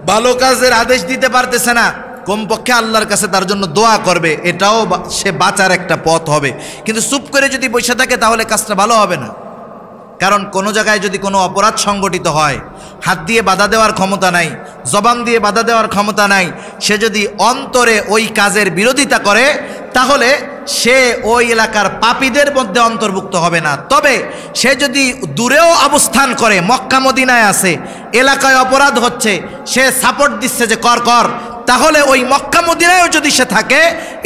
ভালো কাজের আদেশ দিতে পারতেছে না, কমপক্ষে আল্লাহর কাছে তার জন্য দোয়া করবে, এটাও সে বাঁচার একটা পথ হবে। কিন্তু চুপ করে যদি বসে থাকে তাহলে কাজটা ভালো হবে না। কারণ কোনো জায়গায় যদি কোনো অপরাধ সংগঠিত হয়, হাত দিয়ে বাধা দেওয়ার ক্ষমতা নাই, জবান দিয়ে বাধা দেওয়ার ক্ষমতা নাই, সে যদি অন্তরে ওই কাজের বিরোধিতা করে তাহলে সে ওই এলাকার পাপীদের মধ্যে অন্তর্ভুক্ত হবে না। তবে সে যদি দূরেও অবস্থান করে, মক্কা মদিনায় আছে, এলাকায় অপরাধ হচ্ছে, সে সাপোর্ট দিচ্ছে যে কর কর, তাহলে ওই মক্কা মদিনায়ও যদি সে থাকে,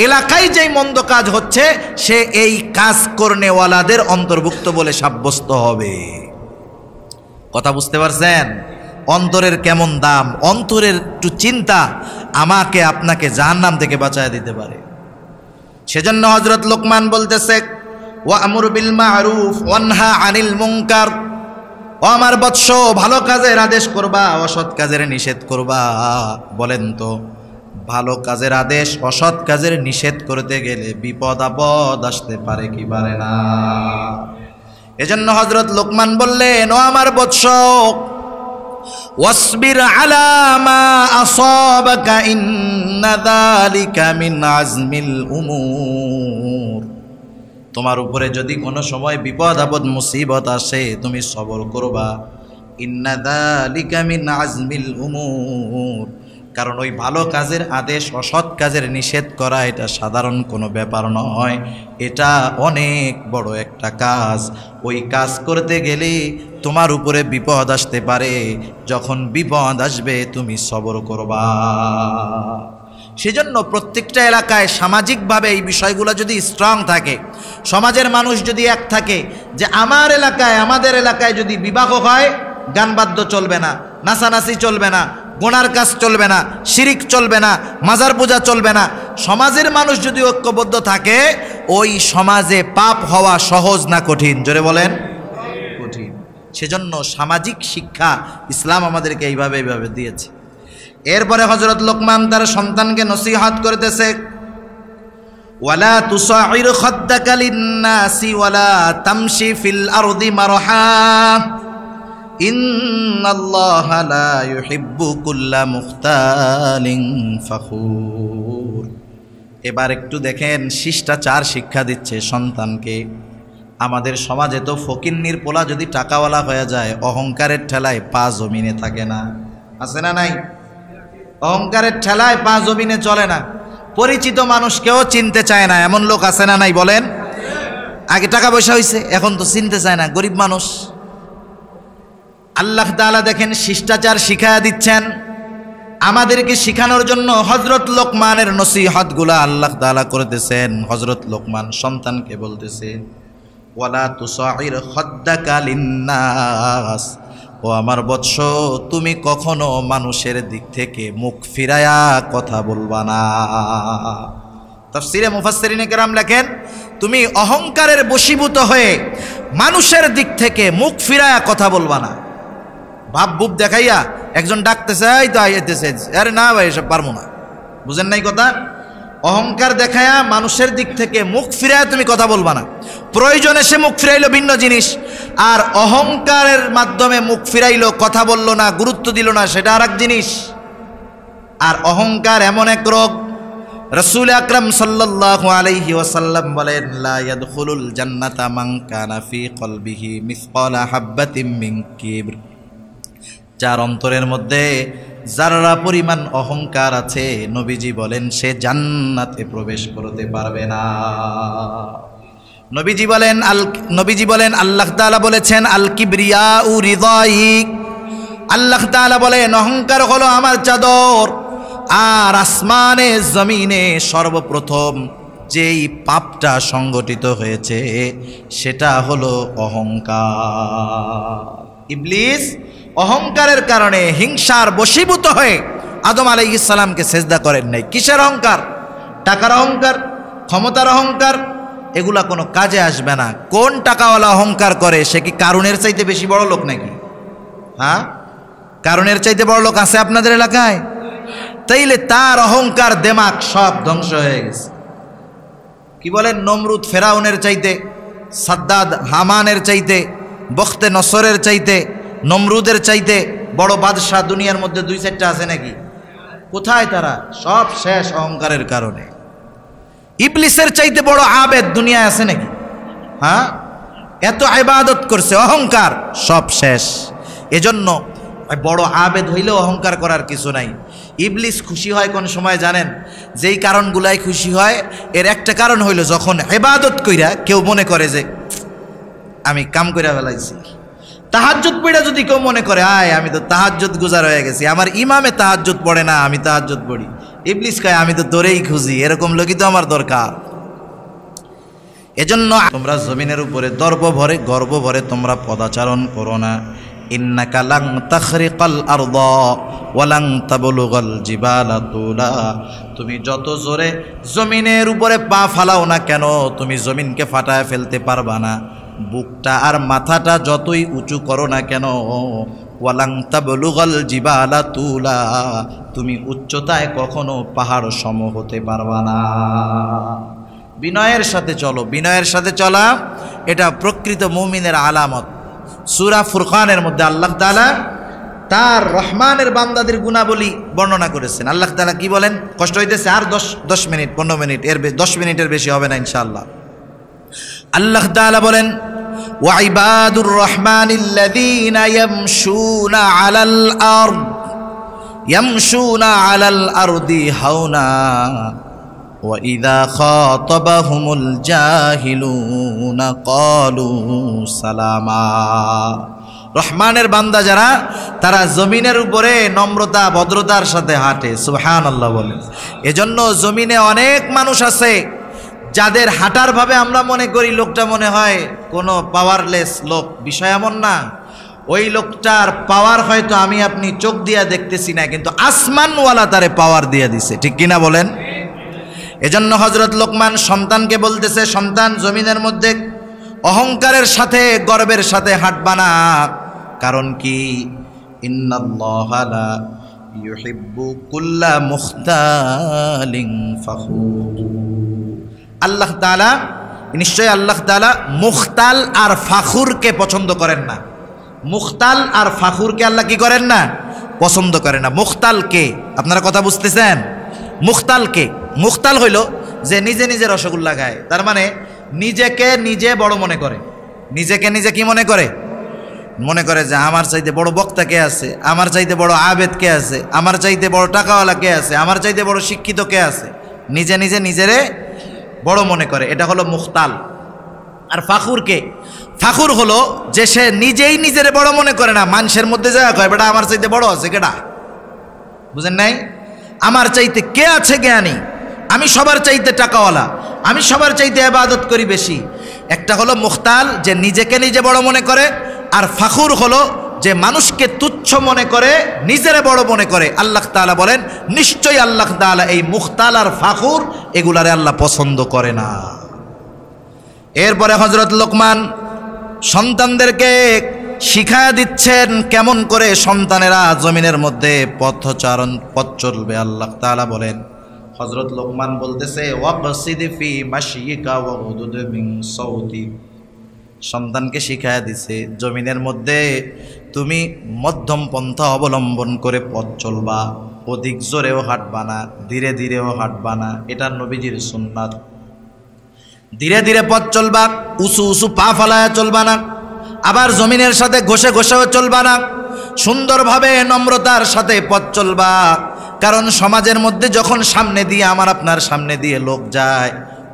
এলাকায় যেই মন্দ কাজ হচ্ছে সে এই কাজ করনেওয়ালাদের অন্তর্ভুক্ত বলে সাব্যস্ত হবে। কথা বুঝতে পারছেন? অন্তরের কেমন দাম, অন্তরের একটু চিন্তা আমাকে আপনাকে জাহান্নাম থেকে বাঁচায় দিতে পারে। সেজন্য হযরত লোকমান বলতেছে ওয়া'মুর বিল মা'রুফ ওয়ানহা আনিল মুনকার। ও আমার বৎস, ভালো কাজের আদেশ করবা, অসৎ কাজের নিষেধ করবা। বলেন তো ভালো কাজের আদেশ অসৎ কাজের নিষেধ করতে গেলে বিপদ আপদ আসতে পারে কি পারে না? এজন্য হযরত লোকমান বললেন ও আমার বৎস, ওয়াসবির আলা মা আসাবাকা ইন্না যালিকা মিন আজমিল উমুর। তোমার উপরে যদি কোনো সময় বিপদ আপদ মুসিবত আসে তুমি সবর করবা। ইন্না যালিকা মিন আজমিল উমুর। কারণ ওই ভালো কাজের আদেশ অসৎ কাজের নিষেধ করা এটা সাধারণ কোনো ব্যাপার নয়, এটা অনেক বড় একটা কাজ। ওই কাজ করতে গেলে তোমার উপরে বিপদ আসতে পারে, যখন বিপদ আসবে তুমি সবর করবা। সেজন্য প্রত্যেকটা এলাকায় সামাজিকভাবে এই বিষয়গুলো যদি স্ট্রং থাকে, সমাজের মানুষ যদি এক থাকে যে আমার এলাকায় আমাদের এলাকায় যদি বিবাহ হয় গানবাদ্য চলবে না, নাচানাচি চলবে না, গোনার কাজ চলবে না, শিরিক চলবে না, মাজার পূজা চলবে না, সমাজের মানুষ যদি ঐক্যবদ্ধ থাকে ওই সমাজে পাপ হওয়া সহজ না কঠিন? জোরে বলেন কঠিন। সেজন্য সামাজিক শিক্ষা ইসলাম আমাদেরকে এইভাবে দিয়েছে। এরপরে হযরত লোকমান তার সন্তানকে নসিহত করতেছে ওয়ালা তুসাইর খাদ্দাকা লিন-নাসি ওয়ালা তামশি ফিল আরদি মারহা ইন্নাল্লাহা লা ইউহিব্বু কুল্লা মুখতালিন ফখুর। এবার একটু দেখেন শিষ্টাচার শিক্ষা দিচ্ছে সন্তানকে। আমাদের সমাজে তো ফকিন্নির পোলা যদি টাকাওয়ালা হয়ে যায় অহংকারের ঠেলায় পা জমিনে থাকে না, আছে না নাই? অহংকারের ঠেলায় পা জমিনে চলে না, পরিচিত মানুষকেও চিনতে চায় না, এমন লোক আছে না নাই বলেন? আগে টাকা পয়সা হয়েছে এখন তো চিনতে চায় না, গরিব মানুষ। আল্লাহ তাআলা দেখেন শিষ্টাচার শিখায়া দিচ্ছেন আমাদেরকে শিখানোর জন্য। হযরত লোকমানের নসিহতগুলা আল্লাহ তাআলা করতেছেন। হযরত লোকমান সন্তানকে বলতেছে ওয়ালা তুসাইর খাদ্দাকা লিন-নাস, ও আমার বৎস তুমি কখনো মানুষের দিক থেকে মুখ ফিরায়া কথা বলবা না। তাফসীরে মুফাসসিরিনে কেরাম লেখেন তুমি অহংকারের বশীভূত হয়ে মানুষের দিক থেকে মুখ ফিরায়া কথা বলবা না। ভাব বুব দেখাইয়া একজন ডাকতেছে এই তো আইতেছে, আরে না ভাই এসব পারবো না, বুঝেন নাই কথা? অহংকার দেখায়া মানুষের দিক থেকে মুখ ফিরায় তুমি কথা বলবা না। প্রয়োজনে সে মুখ ফিরাইলো ভিন্ন জিনিস, আর অহংকারের মাধ্যমে মুখ ফিরাইলো, কথা বললো না, গুরুত্ব দিল না, সেটা আর এক জিনিস। আর অহংকার এমন এক রোগ, রাসূল আকরাম সাল্লাল্লাহু আলাইহি ওয়াসাল্লাম বলেন, লা ইয়াদখুলুল জান্নাতা মান কানা ফি কলবিহি মিসকালা হাববাতিন মিন কিবর। যার অন্তরের মধ্যে যারা পরিমাণ অহংকার আছে, নবীজি বলেন সে জান্নাতে প্রবেশ করতে পারবে না। নবীজি বলেন আল্লাহ তাআলা বলেছেন, আল কিবরিয়াউ রিদাই। আল্লাহ তাআলা বলেন অহংকার হলো আমার চাদর। আর আসমানে জমিনে সর্বপ্রথম যেই পাপটা সংগঠিত হয়েছে সেটা হলো অহংকার। ইবলিস অহংকারের কারণে হিংসার বশীভূত হয়ে আদম আলাইহিস সালামকে সেজদা করেন নাই। কিসের অহংকার? টাকার অহংকার, ক্ষমতার অহংকার, এগুলা কোনো কাজে আসবে না। কোন টাকাওয়ালা অহংকার করে সে কি কারুনের চাইতে বেশি বড় লোক নাকি? হ্যাঁ, কারুনের চাইতে বড় লোক আছে আপনাদের এলাকায়? তাইলে তার অহংকার দেমাগ সব ধ্বংস হয়ে গেছে। কি বলেন, নমরুদ ফেরাউনের চাইতে, সাদ্দাদ হামানের চাইতে, বখতে নসরের চাইতে, নমরুদের চাইতে বড় বাদশাহ দুনিয়ার মধ্যে 2-4টা আছে নাকি? কোথায় তারা? সব শেষ অহংকারের কারণে। ইবলিসের চাইতে বড় আবেদ দুনিয়ায় আছে নাকি? হ্যাঁ, এত ইবাদত করছে, অহংকার, সব শেষ। এজন্য বড় আবেদ হইলেও অহংকার করার কিছু নাই। ইবলিস খুশি হয় কোন সময় জানেন? যেই কারণগুলাই খুশি হয়, এর একটা কারণ হইল যখন ইবাদত কইরা কেউ মনে করে যে আমি কাম কইরা ফেলাইছি। তাহাজ্জুদ পড়া যদি কেউ মনে করে আয় আমি তো তাহাজ্জুদ গুজার হয়ে গেছি, আমার ইমামে তাহাজ্জুদ পড়ে না, আমি তাহাজ্জুদ পড়ি, ইবলিস কয় আমি তো তোরেই খুঁজি, এরকম লোকই তো আমার দরকার। এজন্য তোমরা জমিনের উপরে গর্ব ভরে তোমরা পদাচারণ করো না। ইন্নাকা লান তাখরিকাল আরদা ওয়া লান তাবলুগাল জিবালা তুলা। তুমি যত জোরে জমিনের উপরে পা ফালাও না কেন, তুমি জমিনকে ফাটায় ফেলতে পারবা না। বুকটা আর মাথাটা যতই উঁচু করো না কেন, ওয়া লান তাবলুগাল জিবালা তুলা, তুমি উচ্চতায় কখনো পাহাড় সম হতে পারবা না। বিনয়ের সাথে চলো। বিনয়ের সাথে চলা এটা প্রকৃত মুমিনের আলামত। সূরা ফুরকানের মধ্যে আল্লাহ তাআলা তার রহমানের বান্দাদের গুণাবলী বর্ণনা করেছেন। আল্লাহ তাআলা কি বলেন? কষ্ট হইতেছে, আর 10 মিনিট 15 মিনিট, 10 মিনিটের বেশি হবে না ইনশাআল্লাহ। আল্লাহ তাআলা বলেন, ওয়া ইবাদুর রহমানিল্লাযীনা ইয়ামশুনা আলাল আরদি হাওনা ওয়া ইযা খাতাবাহুমুল জাহিলুনা ক্বালু সালামা। রহমানের বান্দা যারা, তারা জমিনের উপরে নম্রতা ভদ্রতার সাথে হাঁটে। সুবহানাল্লাহ বলেন। এজন্য জমিনে অনেক মানুষ আছে যাদের হাঁটার ভাবে আমরা মনে করি লোকটা মনে হয় কোনো পাওয়ারলেস লোক, বিষয় এমন না। ওই লোকটার পাওয়ার হয়তো আমি আপনি চোখ দিয়া দেখতেছি না, কিন্তু আসমানওয়ালা তারে পাওয়ার দিয়ে দিছে, ঠিক কিনা বলেন? এজন্য হযরত লোকমান সন্তানকে বলতেছে, সন্তান জমিনের মধ্যে অহংকারের সাথে গর্বের সাথে হাঁটবা না। কারণ কি? ইন্নাল্লাহা লা ইউহিব্বু কুল্লা মুখতালিন ফাখুর। আল্লাহ তাআলা, নিশ্চয় আল্লাহ তাআলা মুখতাল আর ফাখুরকে পছন্দ করেন না। মুখতাল আর ফাখুরকে আল্লাহ কি করেন না? পছন্দ করেন না। মুখতালকে, আপনারা কথা বুঝতেছেন? মুখতালকে, মুখতাল হইল যে নিজে নিজে রসগোল্লা খায়, তার মানে নিজেকে নিজে বড় মনে করে। নিজেকে নিজে কি মনে করে? মনে করে যে আমার চাইতে বড় বক্তা কে আছে, আমার চাইতে বড় আবেদ কে আছে, আমার চাইতে বড় টাকাওয়ালা কে আছে, আমার চাইতে বড় শিক্ষিত কে আছে। নিজে নিজে নিজেরে বড় মনে করে, এটা হলো মুখতাল। আর ফাখুরকে, ফাখুর হলো যে সে নিজেই নিজেরে বড় মনে করে না, মানুষের মধ্যে যায় কয় বেটা আমার চাইতে বড় আছে কেডা। বুঝেন নাই? আমার চাইতে কে আছে জ্ঞানী, আমি সবার চাইতে টাকাওয়ালা, আমি সবার চাইতে ইবাদত করি বেশি। একটা হলো মুখতাল যে নিজেকে নিজে বড় মনে করে, আর ফাখুর হলো যে মানুষকে তুচ্ছ মনে করে, নিজেরে বড় মনে করে। আল্লাহ তাআলা বলেন নিশ্চয়ই আল্লাহ তাআলা এই মুখতাল আর ফাখুর এগুলারে আল্লাহ পছন্দ করে না। এরপরে হযরত লোকমান সন্তানদেরকে শিখায়া দিচ্ছেন কেমন করে সন্তানেরা জমিনের মধ্যে পথ চলবে। আল্লাহ তাআলা বলেন, হযরত লোকমান বলতেছে ওয়াকসিদ ফি মাশয়িকা ওয়াগুদুদ মিন সাউতি, সন্তানকে শিখায়া দিছে জমিনের মধ্যে তুমি মধ্যম পন্থা অবলম্বন করে পথ চলবা, অধিক জোরেও হাঁটবা না, ধীরে ধীরেও হাঁটবা না, এটা নবীজির সুন্নাত। ধীরে ধীরে পথ চলবা, উঁচু উঁচু পা ফালায়া চলবা না, আবার জমিনের সাথে ঘষে ঘষেও চলবা না, সুন্দরভাবে নম্রতার সাথে পথ চলবা। কারণ সমাজের মধ্যে যখন সামনে দিয়ে আমার আপনার সামনে দিয়ে লোক যায়,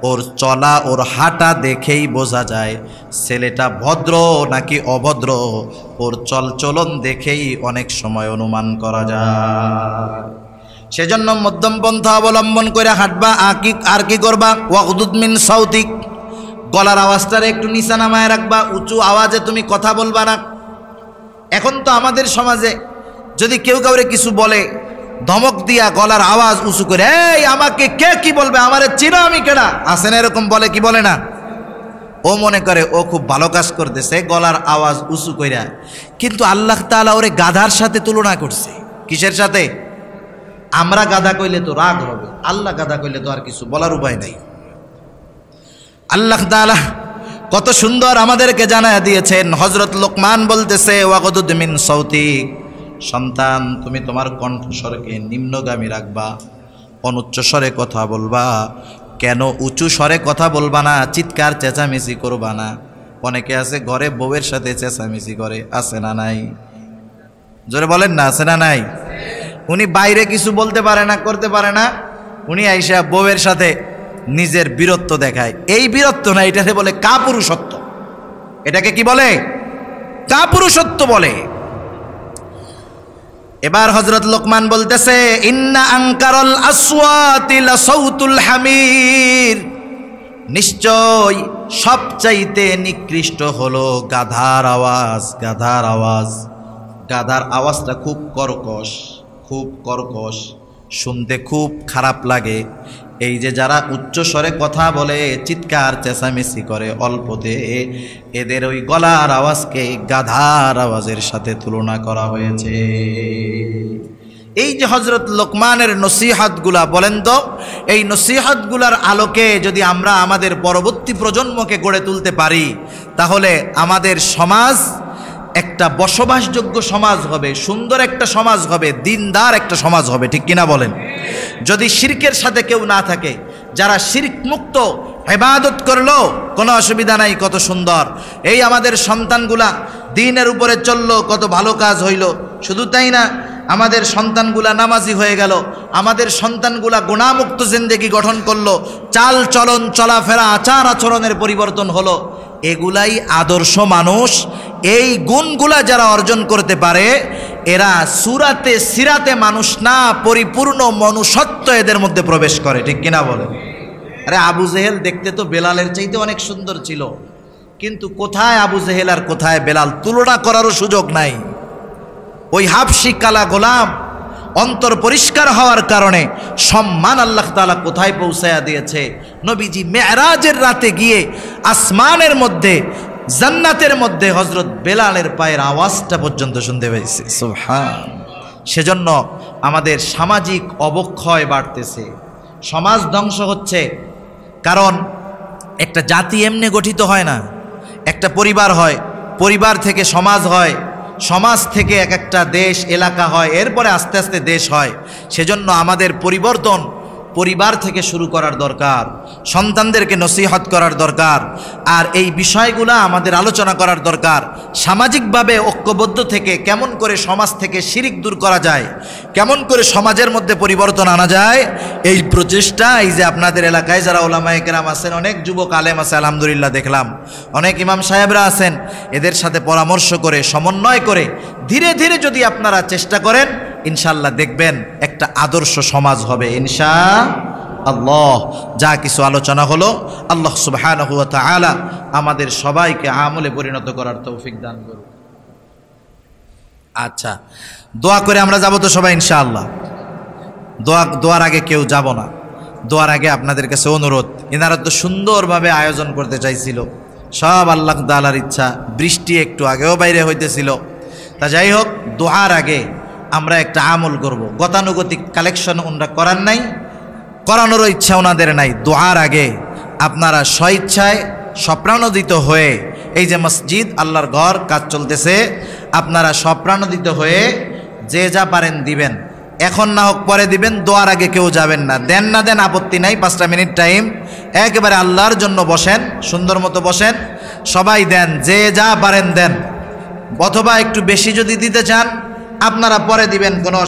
ওর চলা ওর হাঁটা দেখেই বোঝা যায় ছেলেটা ভদ্র নাকি অভদ্র, ওর চলচলন দেখেই অনেক সময় অনুমান করা যায়। সেজন্য মধ্যম পন্থা অবলম্বন করে হাঁটবা। আর কি করবা? ওয়াগদুদ মিন সাউতিক, গলার আওয়াজটারে একটু নিচা নামায় রাখবা, উঁচু আওয়াজে তুমি কথা বলবা না। এখন তো আমাদের সমাজে যদি কেউ কাউরে কিছু বলে, ধমক দিয়া গলার আওয়াজ উঁচু করে, এই আমাকে কে কি বলবে, আমারে চিনো আমি কেনা, আসে না এরকম বলে কি বলে না? ও মনে করে ও খুব ভালো কাজ করতেছে গলার আওয়াজ উঁচু কইরা, কিন্তু আল্লাহ তাআলা ওরে গাধার সাথে তুলনা করছে। কিসের সাথে? আমরা গাধা কইলে তো রাগ হবে, আল্লাহ গাধা কইলে তো আর কিছু বলার উপায় নাই। আল্লাহ তাআলা কত সুন্দর আমাদেরকে জানায়া দিয়েছেন। হযরত লোকমান বলতেছে ওয়াগদুদ মিন সাউতিক, সন্তান তুমি তোমার কণ্ঠস্বরকে নিম্নগামী রাখবা, অনুচ্চ স্বরে কথা বলবা। কেন উঁচু স্বরে কথা বলবা না? চিৎকার চেঁচামেচি করবা না। অনেকে আছে ঘরে বউয়ের সাথে চেঁচামেচি করে, আছে না নাই? জোরে বলেন না, আছে না নাই? উনি বাইরে কিছু বলতে পারে না, করতে পারে না, উনি আইসা বউয়ের সাথে নিজের বীরত্ব দেখায়। এই বীরত্ব না, এটাকে বলে কাপুরুষত্ব। এটাকে কি বলে? কাপুরুষত্ব বলে। এবার হযরত লোকমান বলতেছে ইন্না আনকারাল আসওয়াতি লাসাউতুল হামির, নিশ্চয় সবচাইতে নিকৃষ্ট হলো গাধার আওয়াজ। গাধার আওয়াজ, গাধার আওয়াজটা খুব কর্কশ, খুব কর্কশ, শুনতে খুব খারাপ লাগে। এই যে যারা উচ্চ স্বরে কথা বলে, চিৎকার চেঁচামেচি করে অল্পতে, এদের ওই গলার আওয়াজকে গাধার আওয়াজের সাথে তুলনা করা হয়েছে। এই যে হযরত লোকমানের নসিহতগুলা, বলেন তো এই নসিহতগুলার আলোকে যদি আমরা আমাদের পরবর্তী প্রজন্মকে গড়ে তুলতে পারি, তাহলে আমাদের সমাজ একটা বসবাসযোগ্য সমাজ হবে, সুন্দর একটা সমাজ হবে, দিনদার একটা সমাজ হবে। ঠিক কিনা বলেন? যদি শিরকের সাথে কেউ না থাকে, যারা শিরক মুক্ত ইবাদত করলো, কোনো অসুবিধা নাই, কত সুন্দর। এই আমাদের সন্তানগুলা দ্বীনের উপরে চললো, কত ভালো কাজ হইল। শুধু তাই না, আমাদের সন্তানগুলা নামাজি হয়ে গেল, আমাদের সন্তানগুলা গুনাহমুক্ত জিন্দেগি গঠন করলো, চাল চলন চলাফেরা আচার আচরণের পরিবর্তন হলো। এগুলাই আদর্শ মানুষ। এই গুণগুলা যারা অর্জন করতে পারে, এরা সুরাতে সিরাতে মানুষ না, পরিপূর্ণ মনুষ্যত্ব এদের মধ্যে প্রবেশ করে। ঠিক কিনা বলে? আরে আবু জেহেল দেখতে তো বেলালের চাইতে অনেক সুন্দর ছিল, কিন্তু কোথায় আবু জেহেল আর কোথায় বেলাল, তুলনা করারও সুযোগ নাই। ওই হাবশি কালা গোলাম অন্তর পরিষ্কার হওয়ার কারণে সম্মান আল্লাহ তাআলা কোথায় পৌঁছায়া দিয়েছে। নবীজি মেরাজের রাতে গিয়ে আসমানের মধ্যে, জান্নাতের মধ্যে হযরত বেলালের পায়ের আওয়াজটা পর্যন্ত শুনতে পেয়েছে। সুবহান। সেজন্য আমাদের সামাজিক অবক্ষয় বাড়তেছে, সমাজ ধ্বংস হচ্ছে। কারণ একটা জাতি এমনি গঠিত হয় না, একটা পরিবার হয়, পরিবার থেকে সমাজ হয়, সমাজ থেকে এক একটা দেশ এলাকা হয়, এরপরে আস্তে আস্তে দেশ হয়। সেজন্য আমাদের পরিবর্তন পরিবার থেকে শুরু করার দরকার, সন্তানদেরকে নসিহত করার দরকার, আর এই বিষয়গুলা আমাদের আলোচনা করার দরকার। সামাজিকভাবে ঐক্যবদ্ধ থেকে কেমন করে সমাজ থেকে শিরিক দূর করা যায়, কেমন করে সমাজের মধ্যে পরিবর্তন আনা যায়, এই প্রচেষ্টা, এই যে আপনাদের এলাকায় যারা ওলামায়ে কেরাম আছেন, অনেক যুবক আলেম আছে আলহামদুলিল্লাহ, দেখলাম অনেক ইমাম সাহেবরা আছেন, এদের সাথে পরামর্শ করে সমন্বয় করে ধীরে ধীরে যদি আপনারা চেষ্টা করেন, ইনশাআল্লাহ দেখবেন একটা আদর্শ সমাজ হবে ইনশাআল্লাহ। যা কিছু আলোচনা হলো, আল্লাহ সুবহানাহু ওয়া তাআলা আমাদের সবাইকে আমলে পরিণত করার তৌফিক দান করুন। আচ্ছা, দোয়া করে আমরা যাব তো সবাই ইনশাআল্লাহ? দোয়ার আগে কেউ যাব না। দোয়ার আগে আপনাদের কাছে অনুরোধ, এনারা তো সুন্দরভাবে আয়োজন করতে চাইছিল, সব আল্লাহ তাআলার ইচ্ছা, বৃষ্টি একটু আগেও বাইরে হইতেছিল। তা যাই হোক, দোয়ার আগে আমরা একটা আমল করব। গতানুগতিক কালেকশন ওনারা করার নাই, করানোরও ইচ্ছা ওনাদের নাই। দোয়ার আগে আপনারা স্বইচ্ছায় সপ্রাণোদিত হয়ে, এই যে মসজিদ আল্লাহর ঘর কাজ চলতেছে, আপনারা সপ্রাণোদিত হয়ে যে যা পারেন দিবেন। এখন না হোক পরে দিবেন, দোয়ার আগে কেউ যাবেন না। দেন না দেন আপত্তি নাই, 5টা মিনিট টাইম একেবারে আল্লাহর জন্য বসেন, সুন্দর মতো বসেন, সবাই দেন, যে যা পারেন দেন। অথবা একটু বেশি যদি দিতে চান আপনারা পরে দিবেন, কোনো